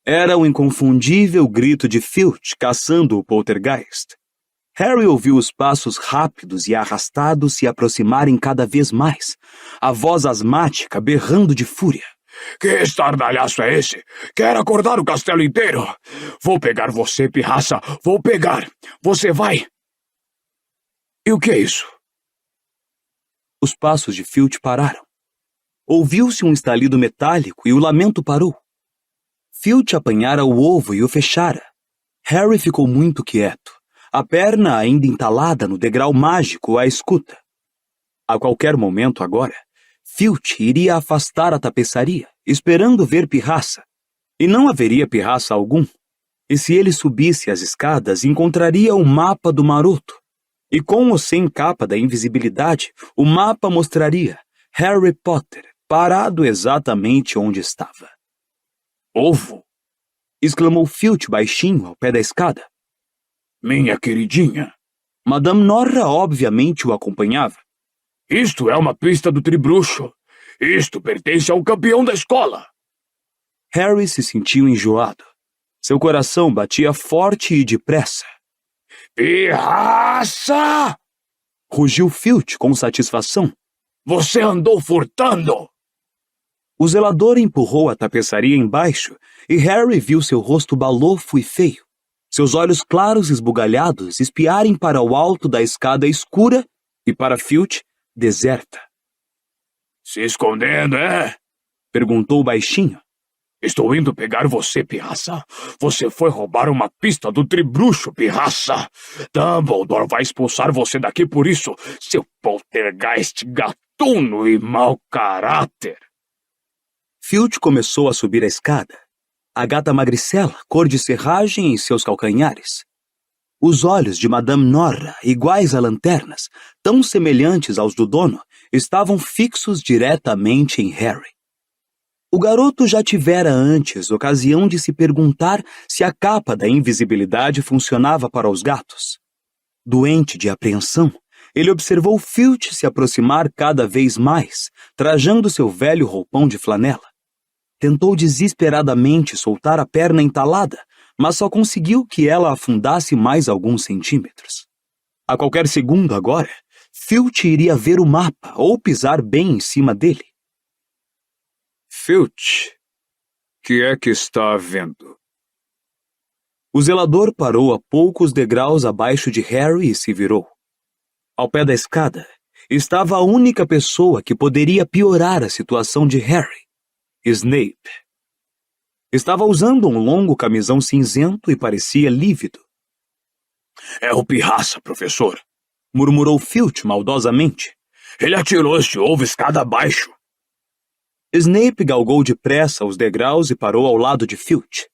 Era o inconfundível grito de Filch caçando o poltergeist. Harry ouviu os passos rápidos e arrastados se aproximarem cada vez mais, a voz asmática berrando de fúria. Que estardalhaço é esse? Quer acordar o castelo inteiro? Vou pegar você, pirraça! Vou pegar! Você vai! E o que é isso? Os passos de Filch pararam. Ouviu-se um estalido metálico e o lamento parou. Filch apanhara o ovo e o fechara. Harry ficou muito quieto, a perna ainda entalada no degrau mágico à escuta. A qualquer momento agora, Filch iria afastar a tapeçaria, esperando ver pirraça. E não haveria pirraça algum. E se ele subisse as escadas, encontraria o mapa do maroto. E com ou sem capa da invisibilidade, o mapa mostraria Harry Potter parado exatamente onde estava. Ovo! Exclamou Filch baixinho ao pé da escada. Minha queridinha! Madame Norra obviamente o acompanhava. Isto é uma pista do Tribruxo. Isto pertence ao campeão da escola. Harry se sentiu enjoado. Seu coração batia forte e depressa. Pirraça! Rugiu Filch com satisfação. Você andou furtando! O zelador empurrou a tapeçaria embaixo e Harry viu seu rosto balofo e feio, seus olhos claros esbugalhados espiarem para o alto da escada escura e para Filch, deserta. Se escondendo, é? Perguntou baixinho. Estou indo pegar você, pirraça. Você foi roubar uma pista do Tribruxo, pirraça. Dumbledore vai expulsar você daqui por isso, seu poltergeist gatuno e mau caráter. Filch começou a subir a escada, a gata magricela, cor de serragem em seus calcanhares. Os olhos de Madame Norra, iguais a lanternas, tão semelhantes aos do dono, estavam fixos diretamente em Harry. O garoto já tivera antes ocasião de se perguntar se a capa da invisibilidade funcionava para os gatos. Doente de apreensão, ele observou Filch se aproximar cada vez mais, trajando seu velho roupão de flanela. Tentou desesperadamente soltar a perna entalada, mas só conseguiu que ela afundasse mais alguns centímetros. A qualquer segundo agora, Filch iria ver o mapa ou pisar bem em cima dele. Filch, que é que está havendo? O zelador parou a poucos degraus abaixo de Harry e se virou. Ao pé da escada, estava a única pessoa que poderia piorar a situação de Harry, Snape. Estava usando um longo camisão cinzento e parecia lívido. É o pirraça, professor, murmurou Filch maldosamente. Ele atirou este ovo escada abaixo. Snape galgou depressa os degraus e parou ao lado de Filch.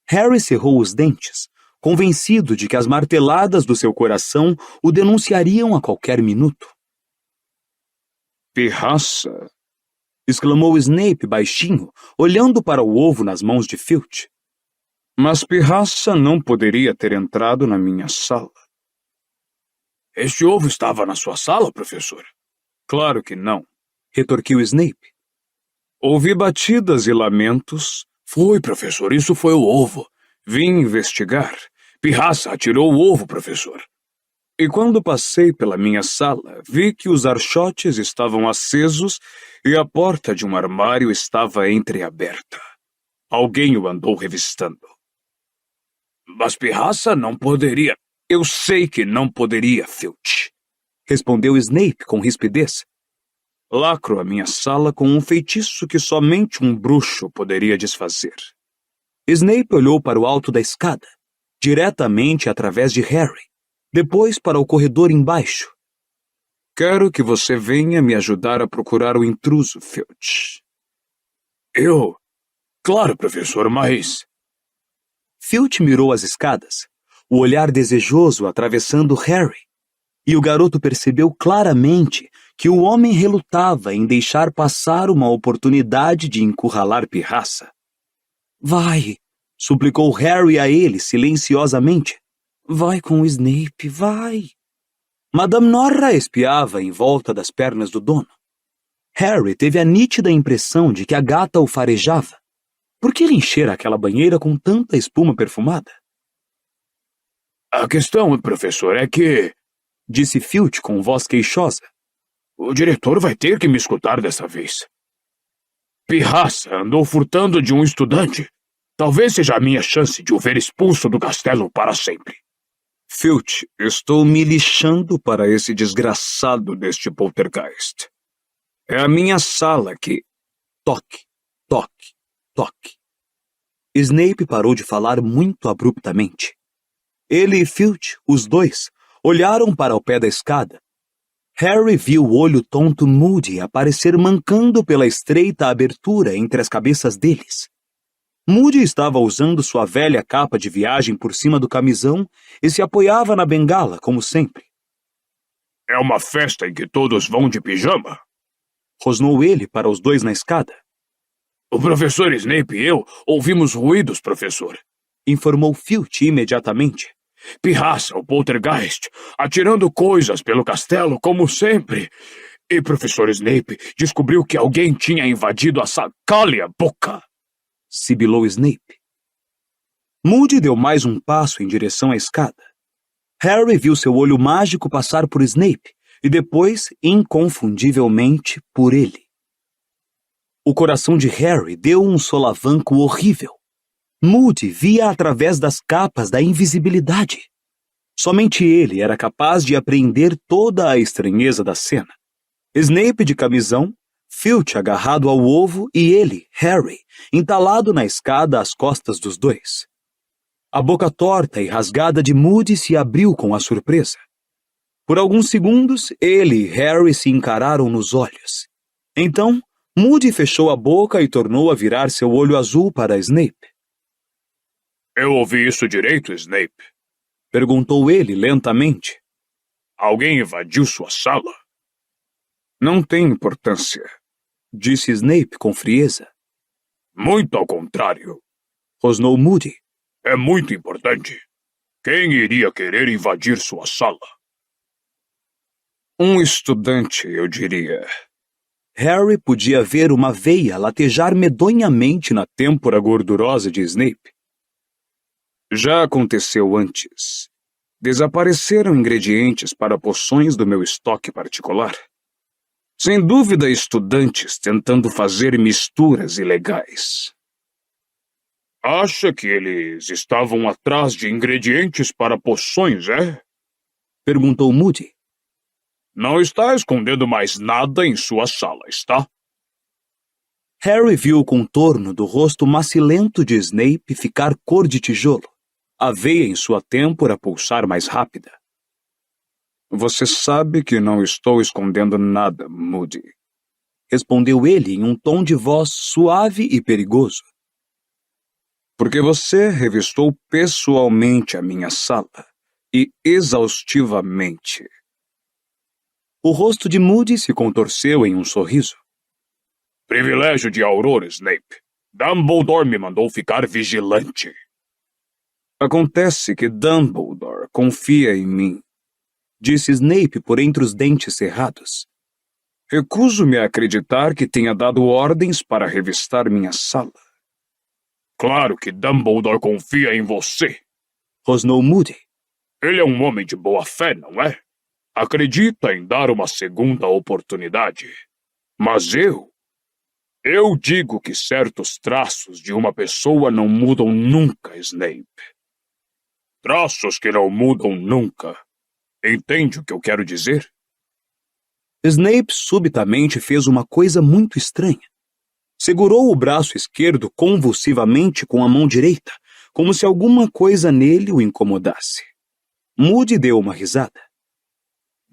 Harry cerrou os dentes, convencido de que as marteladas do seu coração o denunciariam a qualquer minuto. Pirraça! Exclamou Snape baixinho, olhando para o ovo nas mãos de Filch. Mas pirraça não poderia ter entrado na minha sala. Este ovo estava na sua sala, professor? Claro que não, retorquiu Snape. Ouvi batidas e lamentos. Foi, professor, isso foi o ovo. Vim investigar. Pirraça atirou o ovo, professor. E quando passei pela minha sala, vi que os archotes estavam acesos e a porta de um armário estava entreaberta. Alguém o andou revistando. Mas pirraça não poderia. Eu sei que não poderia, Filch, respondeu Snape com rispidez. Lacro a minha sala com um feitiço que somente um bruxo poderia desfazer. Snape olhou para o alto da escada, diretamente através de Harry, depois para o corredor embaixo. Quero que você venha me ajudar a procurar o intruso, Filch. Eu? Claro, professor, mas... Filch mirou as escadas, o olhar desejoso atravessando Harry, e o garoto percebeu claramente que o homem relutava em deixar passar uma oportunidade de encurralar Pirraça. Vai, suplicou Harry a ele silenciosamente. Vai com o Snape, vai. Madame Norra espiava em volta das pernas do dono. Harry teve a nítida impressão de que a gata o farejava. Por que ele enchera aquela banheira com tanta espuma perfumada? A questão, professor, é que... disse Filch com voz queixosa. O diretor vai ter que me escutar dessa vez. Pirraça andou furtando de um estudante. Talvez seja a minha chance de o ver expulso do castelo para sempre. Filch, estou me lixando para esse desgraçado deste poltergeist. É a minha sala que... Toque, toque, toque. Snape parou de falar muito abruptamente. Ele e Filch, os dois, olharam para o pé da escada. Harry viu o olho tonto Moody aparecer mancando pela estreita abertura entre as cabeças deles. Moody estava usando sua velha capa de viagem por cima do camisão e se apoiava na bengala, como sempre. É uma festa em que todos vão de pijama? Rosnou ele para os dois na escada. O professor Snape e eu ouvimos ruídos, professor, informou Filch imediatamente. Pirraça, o poltergeist, atirando coisas pelo castelo, como sempre. E professor Snape descobriu que alguém tinha invadido a sala. Cale a boca! Sibilou Snape. Moody deu mais um passo em direção à escada. Harry viu seu olho mágico passar por Snape e depois, inconfundivelmente, por ele. O coração de Harry deu um solavanco horrível. Moody via através das capas da invisibilidade. Somente ele era capaz de apreender toda a estranheza da cena. Snape de camisão, Filch agarrado ao ovo e ele, Harry, entalado na escada às costas dos dois. A boca torta e rasgada de Moody se abriu com a surpresa. Por alguns segundos, ele e Harry se encararam nos olhos. Então, Moody fechou a boca e tornou a virar seu olho azul para Snape. Eu ouvi isso direito, Snape? Perguntou ele lentamente. Alguém invadiu sua sala? Não tem importância, disse Snape com frieza. Muito ao contrário, rosnou Moody. É muito importante. Quem iria querer invadir sua sala? Um estudante, eu diria. Harry podia ver uma veia latejar medonhamente na têmpora gordurosa de Snape. Já aconteceu antes. Desapareceram ingredientes para poções do meu estoque particular. Sem dúvida, estudantes tentando fazer misturas ilegais. Acha que eles estavam atrás de ingredientes para poções, é? Perguntou Moody. Não está escondendo mais nada em sua sala, está? Harry viu o contorno do rosto macilento de Snape ficar cor de tijolo, a veia em sua têmpora pulsar mais rápida. Você sabe que não estou escondendo nada, Moody, respondeu ele em um tom de voz suave e perigoso. Porque você revistou pessoalmente a minha sala, e exaustivamente. O rosto de Moody se contorceu em um sorriso. Privilégio de Aurora, Snape. Dumbledore me mandou ficar vigilante. Acontece que Dumbledore confia em mim, disse Snape por entre os dentes cerrados. Recuso-me a acreditar que tenha dado ordens para revistar minha sala. Claro que Dumbledore confia em você, rosnou Moody. Ele é um homem de boa fé, não é? Acredita em dar uma segunda oportunidade. Mas eu digo que certos traços de uma pessoa não mudam nunca, Snape. Traços que não mudam nunca. Entende o que eu quero dizer? Snape subitamente fez uma coisa muito estranha. Segurou o braço esquerdo convulsivamente com a mão direita, como se alguma coisa nele o incomodasse. Moody deu uma risada.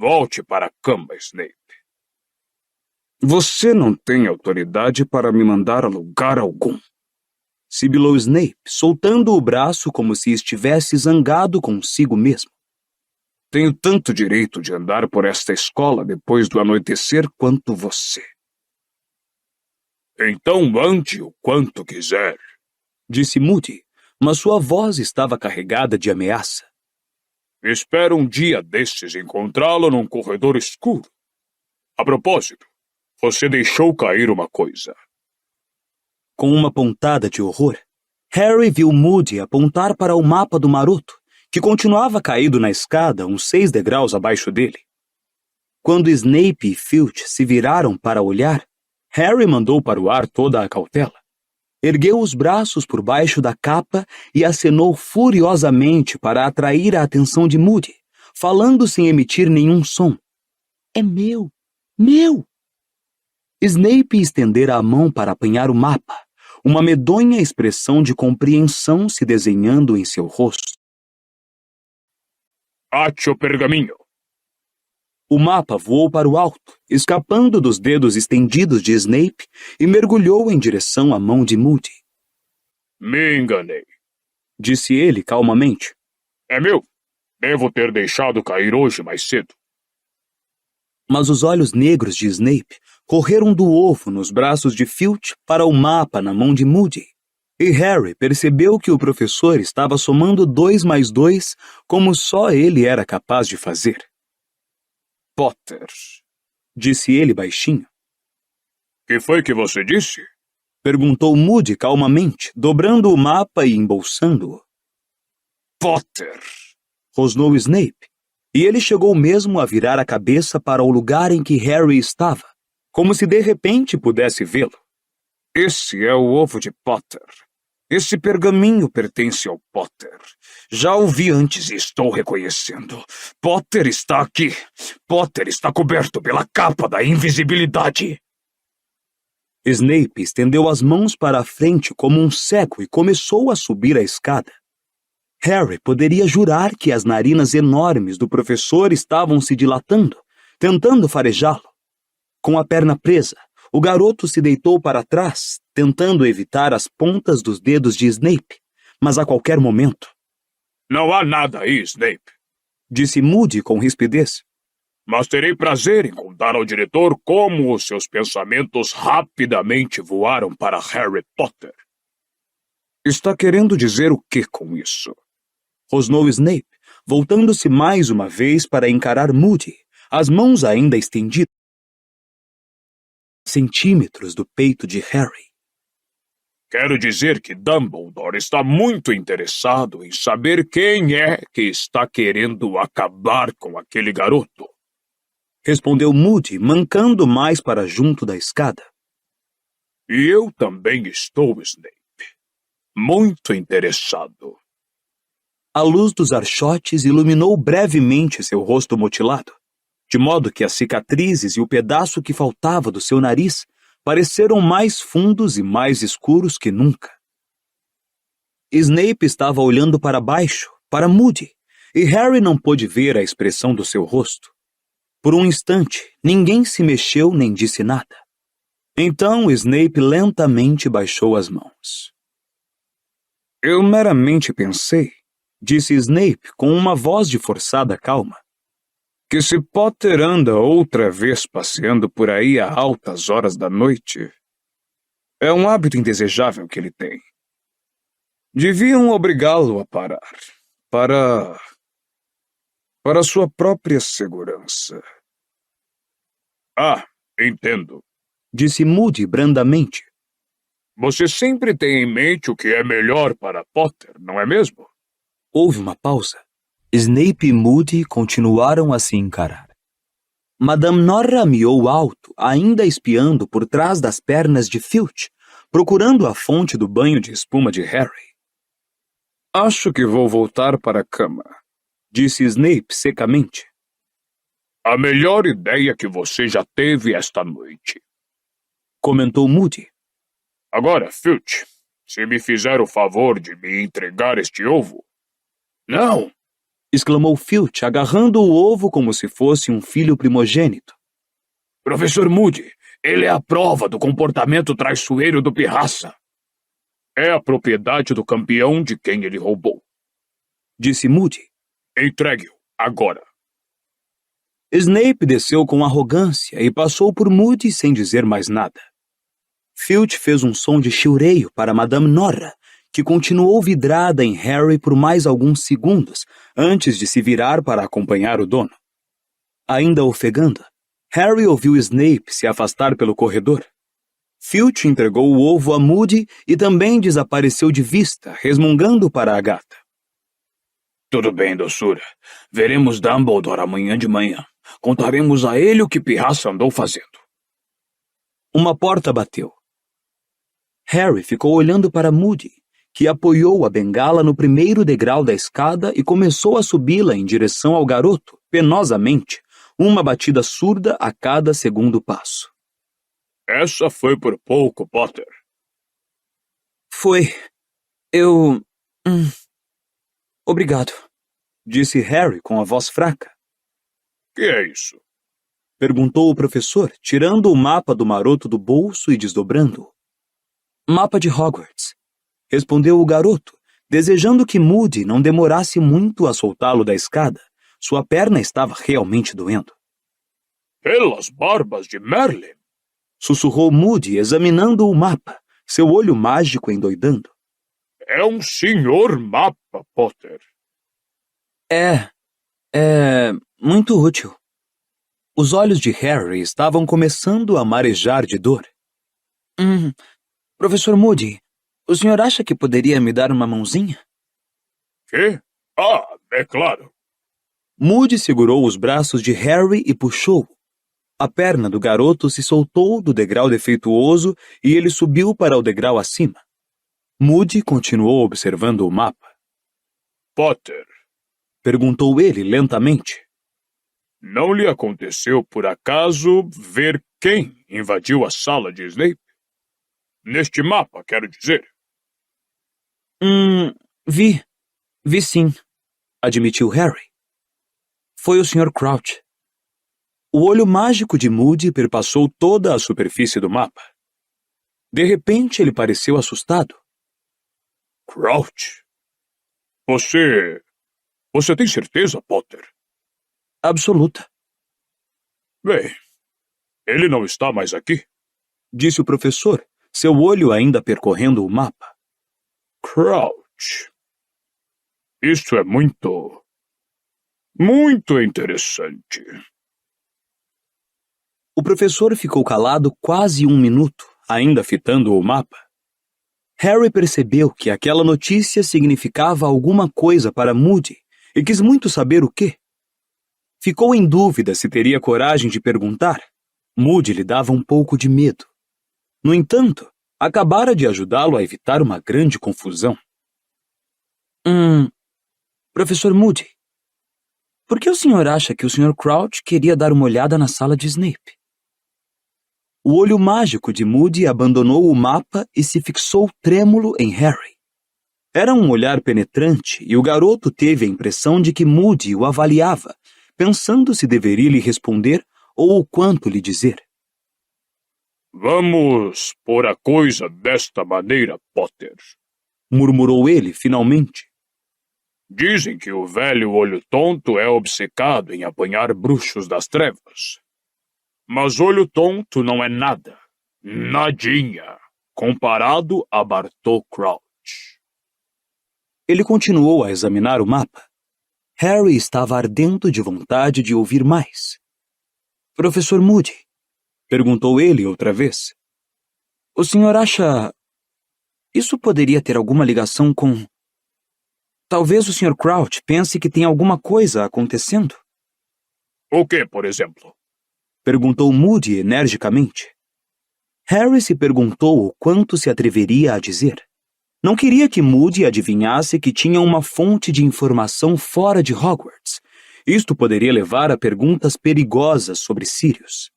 Volte para a cama, Snape. Você não tem autoridade para me mandar a lugar algum. Sibilou Snape, soltando o braço como se estivesse zangado consigo mesmo. Tenho tanto direito de andar por esta escola depois do anoitecer quanto você. Então ande o quanto quiser, Disse Moody, mas sua voz estava carregada de ameaça. Espero um dia destes encontrá-lo num corredor escuro. A propósito, você deixou cair uma coisa. Com uma pontada de horror, Harry viu Moody apontar para o mapa do maroto, que continuava caído na escada uns 6 degraus abaixo dele. Quando Snape e Filch se viraram para olhar, Harry mandou para o ar toda a cautela. Ergueu os braços por baixo da capa e acenou furiosamente para atrair a atenção de Moody, falando sem emitir nenhum som. É meu! Meu! Snape estendera a mão para apanhar o mapa, uma medonha expressão de compreensão se desenhando em seu rosto. Ate o pergaminho. O mapa voou para o alto, escapando dos dedos estendidos de Snape e mergulhou em direção à mão de Moody. Me enganei. Disse ele calmamente. É meu. Devo ter deixado cair hoje mais cedo. Mas os olhos negros de Snape correram do ovo nos braços de Filch para o mapa na mão de Moody. E Harry percebeu que o professor estava somando 2 mais 2 como só ele era capaz de fazer. Potter, disse ele baixinho. Que foi que você disse? Perguntou Moody calmamente, dobrando o mapa e embolsando-o. Potter, rosnou Snape, e ele chegou mesmo a virar a cabeça para o lugar em que Harry estava, como se de repente pudesse vê-lo. Esse é o ovo de Potter. Esse pergaminho pertence ao Potter. Já o vi antes e estou reconhecendo. Potter está aqui. Potter está coberto pela capa da invisibilidade. Snape estendeu as mãos para a frente como um cego e começou a subir a escada. Harry poderia jurar que as narinas enormes do professor estavam se dilatando, tentando farejá-lo. Com a perna presa, o garoto se deitou para trás, tentando evitar as pontas dos dedos de Snape, mas a qualquer momento. Não há nada aí, Snape, disse Moody com rispidez. Mas terei prazer em contar ao diretor como os seus pensamentos rapidamente voaram para Harry Potter. Está querendo dizer o que com isso? Rosnou Snape, voltando-se mais uma vez para encarar Moody, as mãos ainda estendidas. Centímetros do peito de Harry. Quero dizer que Dumbledore está muito interessado em saber quem é que está querendo acabar com aquele garoto. Respondeu Moody, mancando mais para junto da escada. E eu também estou, Snape. Muito interessado. A luz dos archotes iluminou brevemente seu rosto mutilado, de modo que as cicatrizes e o pedaço que faltava do seu nariz pareceram mais fundos e mais escuros que nunca. Snape estava olhando para baixo, para Moody, e Harry não pôde ver a expressão do seu rosto. Por um instante, ninguém se mexeu nem disse nada. Então Snape lentamente baixou as mãos. Eu meramente pensei, disse Snape com uma voz de forçada calma, que se Potter anda outra vez passeando por aí a altas horas da noite, é um hábito indesejável que ele tem. Deviam obrigá-lo a parar, para sua própria segurança. Ah, entendo, disse Moody brandamente. Você sempre tem em mente o que é melhor para Potter, não é mesmo? Houve uma pausa. Snape e Moody continuaram a se encarar. Madame Norra miou alto, ainda espiando por trás das pernas de Filch, procurando a fonte do banho de espuma de Harry. Acho que vou voltar para a cama, disse Snape secamente. A melhor ideia que você já teve esta noite, comentou Moody. Agora, Filch, se me fizer o favor de me entregar este ovo. Não, exclamou Filch, agarrando o ovo como se fosse um filho primogênito. Professor Moody, ele é a prova do comportamento traiçoeiro do Pirraça. É a propriedade do campeão de quem ele roubou. Disse Moody. Entregue-o, agora. Snape desceu com arrogância e passou por Moody sem dizer mais nada. Filch fez um som de chilreio para Madame Norah, que continuou vidrada em Harry por mais alguns segundos, antes de se virar para acompanhar o dono. Ainda ofegando, Harry ouviu Snape se afastar pelo corredor. Filch entregou o ovo a Moody e também desapareceu de vista, resmungando para a gata. Tudo bem, doçura. Veremos Dumbledore amanhã de manhã. Contaremos a ele o que Pirraça andou fazendo. Uma porta bateu. Harry ficou olhando para Moody, que apoiou a bengala no primeiro degrau da escada e começou a subi-la em direção ao garoto, penosamente, uma batida surda a cada segundo passo. Essa foi por pouco, Potter. Foi. Eu... Obrigado, disse Harry com a voz fraca. Que é isso? Perguntou o professor, tirando o mapa do maroto do bolso e desdobrando-o. Mapa de Hogwarts, respondeu o garoto, desejando que Moody não demorasse muito a soltá-lo da escada. Sua perna estava realmente doendo. Pelas barbas de Merlin! Sussurrou Moody, examinando o mapa, seu olho mágico endoidando. É um senhor mapa, Potter. É muito útil. Os olhos de Harry estavam começando a marejar de dor. Professor Moody, o senhor acha que poderia me dar uma mãozinha? Quê? Ah, é claro. Moody segurou os braços de Harry e puxou. A perna do garoto se soltou do degrau defeituoso e ele subiu para o degrau acima. Moody continuou observando o mapa. Potter, perguntou ele lentamente. Não lhe aconteceu, por acaso, ver quem invadiu a sala de Snape? Neste mapa, quero dizer. Vi sim, admitiu Harry. Foi o Sr. Crouch. O olho mágico de Moody perpassou toda a superfície do mapa. De repente, ele pareceu assustado. Crouch? Você tem certeza, Potter? Absoluta. Bem, ele não está mais aqui? Disse o professor, seu olho ainda percorrendo o mapa. Crouch. Isso é muito interessante. O professor ficou calado quase 1 minuto, ainda fitando o mapa. Harry percebeu que aquela notícia significava alguma coisa para Moody e quis muito saber o quê. Ficou em dúvida se teria coragem de perguntar. Moody lhe dava um pouco de medo. No entanto, acabara de ajudá-lo a evitar uma grande confusão. Professor Moody, por que o senhor acha que o Sr. Crouch queria dar uma olhada na sala de Snape? O olho mágico de Moody abandonou o mapa e se fixou trêmulo em Harry. Era um olhar penetrante e o garoto teve a impressão de que Moody o avaliava, pensando se deveria lhe responder ou o quanto lhe dizer. Vamos pôr a coisa desta maneira, Potter, murmurou ele finalmente. Dizem que o velho olho tonto é obcecado em apanhar bruxos das trevas. Mas olho tonto não é nada, nadinha, comparado a Bartô Crouch. Ele continuou a examinar o mapa. Harry estava ardendo de vontade de ouvir mais. Professor Moody, perguntou ele outra vez. O senhor acha... Isso poderia ter alguma ligação com... Talvez o Sr. Crouch pense que tem alguma coisa acontecendo? O que, por exemplo? Perguntou Moody energicamente. Harry se perguntou o quanto se atreveria a dizer. Não queria que Moody adivinhasse que tinha uma fonte de informação fora de Hogwarts. Isto poderia levar a perguntas perigosas sobre Sirius.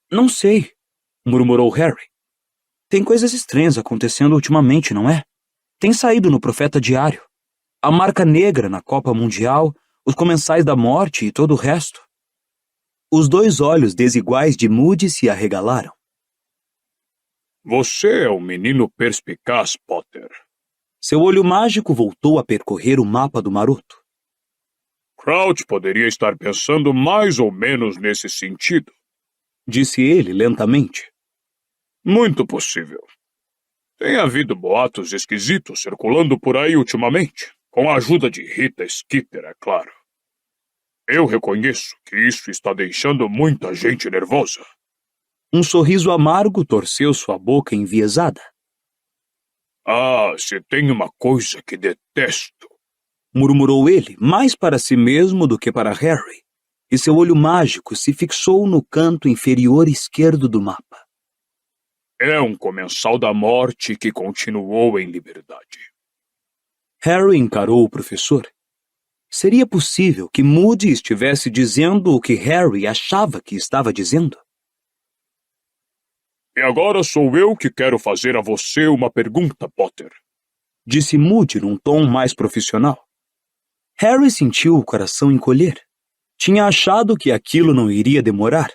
Não sei, murmurou Harry. Tem coisas estranhas acontecendo ultimamente, não é? Tem saído no Profeta Diário. A marca negra na Copa Mundial, os comensais da morte e todo o resto. Os 2 olhos desiguais de Moody se arregalaram. Você é um menino perspicaz, Potter. Seu olho mágico voltou a percorrer o mapa do maroto. Crouch poderia estar pensando mais ou menos nesse sentido, Disse ele lentamente. Muito possível. Tem havido boatos esquisitos circulando por aí ultimamente, com a ajuda de Rita Skeeter, é claro. Eu reconheço que isso está deixando muita gente nervosa. Um sorriso amargo torceu sua boca enviesada. Ah, se tem uma coisa que detesto. Murmurou ele, mais para si mesmo do que para Harry, e seu olho mágico se fixou no canto inferior esquerdo do mapa. É um comensal da morte que continuou em liberdade. Harry encarou o professor. Seria possível que Moody estivesse dizendo o que Harry achava que estava dizendo? E agora sou eu que quero fazer a você uma pergunta, Potter. Disse Moody num tom mais profissional. Harry sentiu o coração encolher. Tinha achado que aquilo não iria demorar.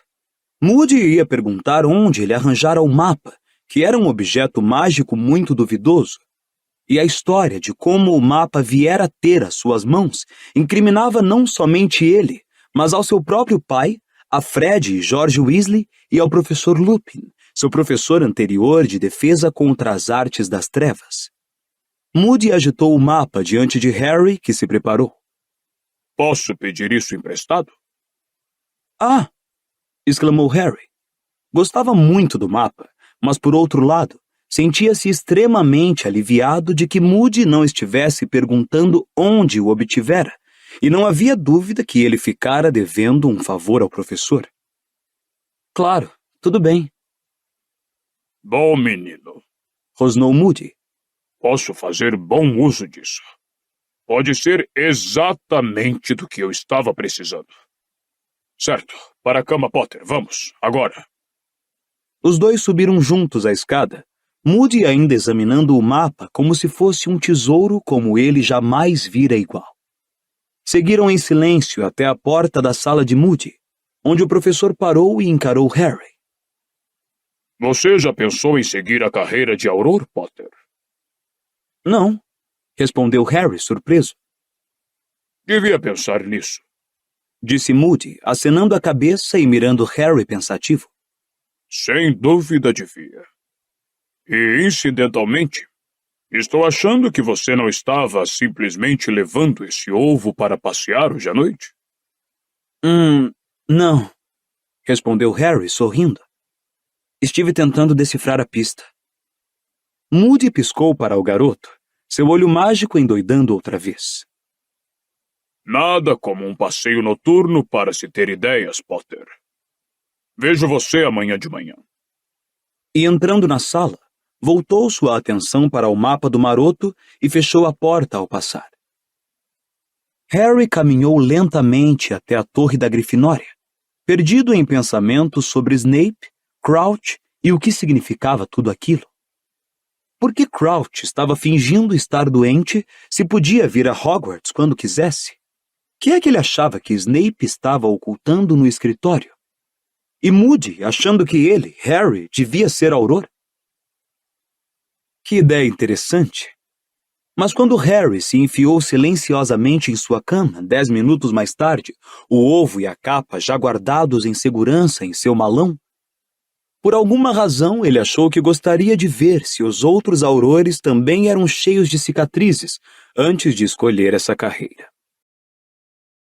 Moody ia perguntar onde ele arranjara o mapa, que era um objeto mágico muito duvidoso. E a história de como o mapa viera a ter às suas mãos incriminava não somente ele, mas ao seu próprio pai, a Fred e George Weasley e ao professor Lupin, seu professor anterior de defesa contra as artes das trevas. Moody agitou o mapa diante de Harry, que se preparou. Posso pedir isso emprestado? Ah! Exclamou Harry. Gostava muito do mapa, mas por outro lado, sentia-se extremamente aliviado de que Moody não estivesse perguntando onde o obtivera, e não havia dúvida que ele ficara devendo um favor ao professor. Claro, tudo bem. Bom menino. Rosnou Moody. Posso fazer bom uso disso. Pode ser exatamente do que eu estava precisando. Certo, para a cama, Potter, vamos, agora. Os 2 subiram juntos a escada, Moody ainda examinando o mapa como se fosse um tesouro como ele jamais vira igual. Seguiram em silêncio até a porta da sala de Moody, onde o professor parou e encarou Harry. Você já pensou em seguir a carreira de Auror, Potter? Não, respondeu Harry surpreso. Devia pensar nisso. Disse Moody, acenando a cabeça e mirando Harry pensativo. Sem dúvida devia. E, incidentalmente, estou achando que você não estava simplesmente levando esse ovo para passear hoje à noite? Não, respondeu Harry sorrindo. Estive tentando decifrar a pista. Moody piscou para o garoto, seu olho mágico endoidando outra vez. Nada como um passeio noturno para se ter ideias, Potter. Vejo você amanhã de manhã. E entrando na sala, voltou sua atenção para o mapa do maroto e fechou a porta ao passar. Harry caminhou lentamente até a torre da Grifinória, perdido em pensamentos sobre Snape, Crouch e o que significava tudo aquilo. Por que Crouch estava fingindo estar doente se podia vir a Hogwarts quando quisesse? Que é que ele achava que Snape estava ocultando no escritório? E Moody achando que ele, Harry, devia ser Auror? Que ideia interessante. Mas quando Harry se enfiou silenciosamente em sua cama, 10 minutos mais tarde, o ovo e a capa já guardados em segurança em seu malão, por alguma razão ele achou que gostaria de ver se os outros Aurores também eram cheios de cicatrizes antes de escolher essa carreira.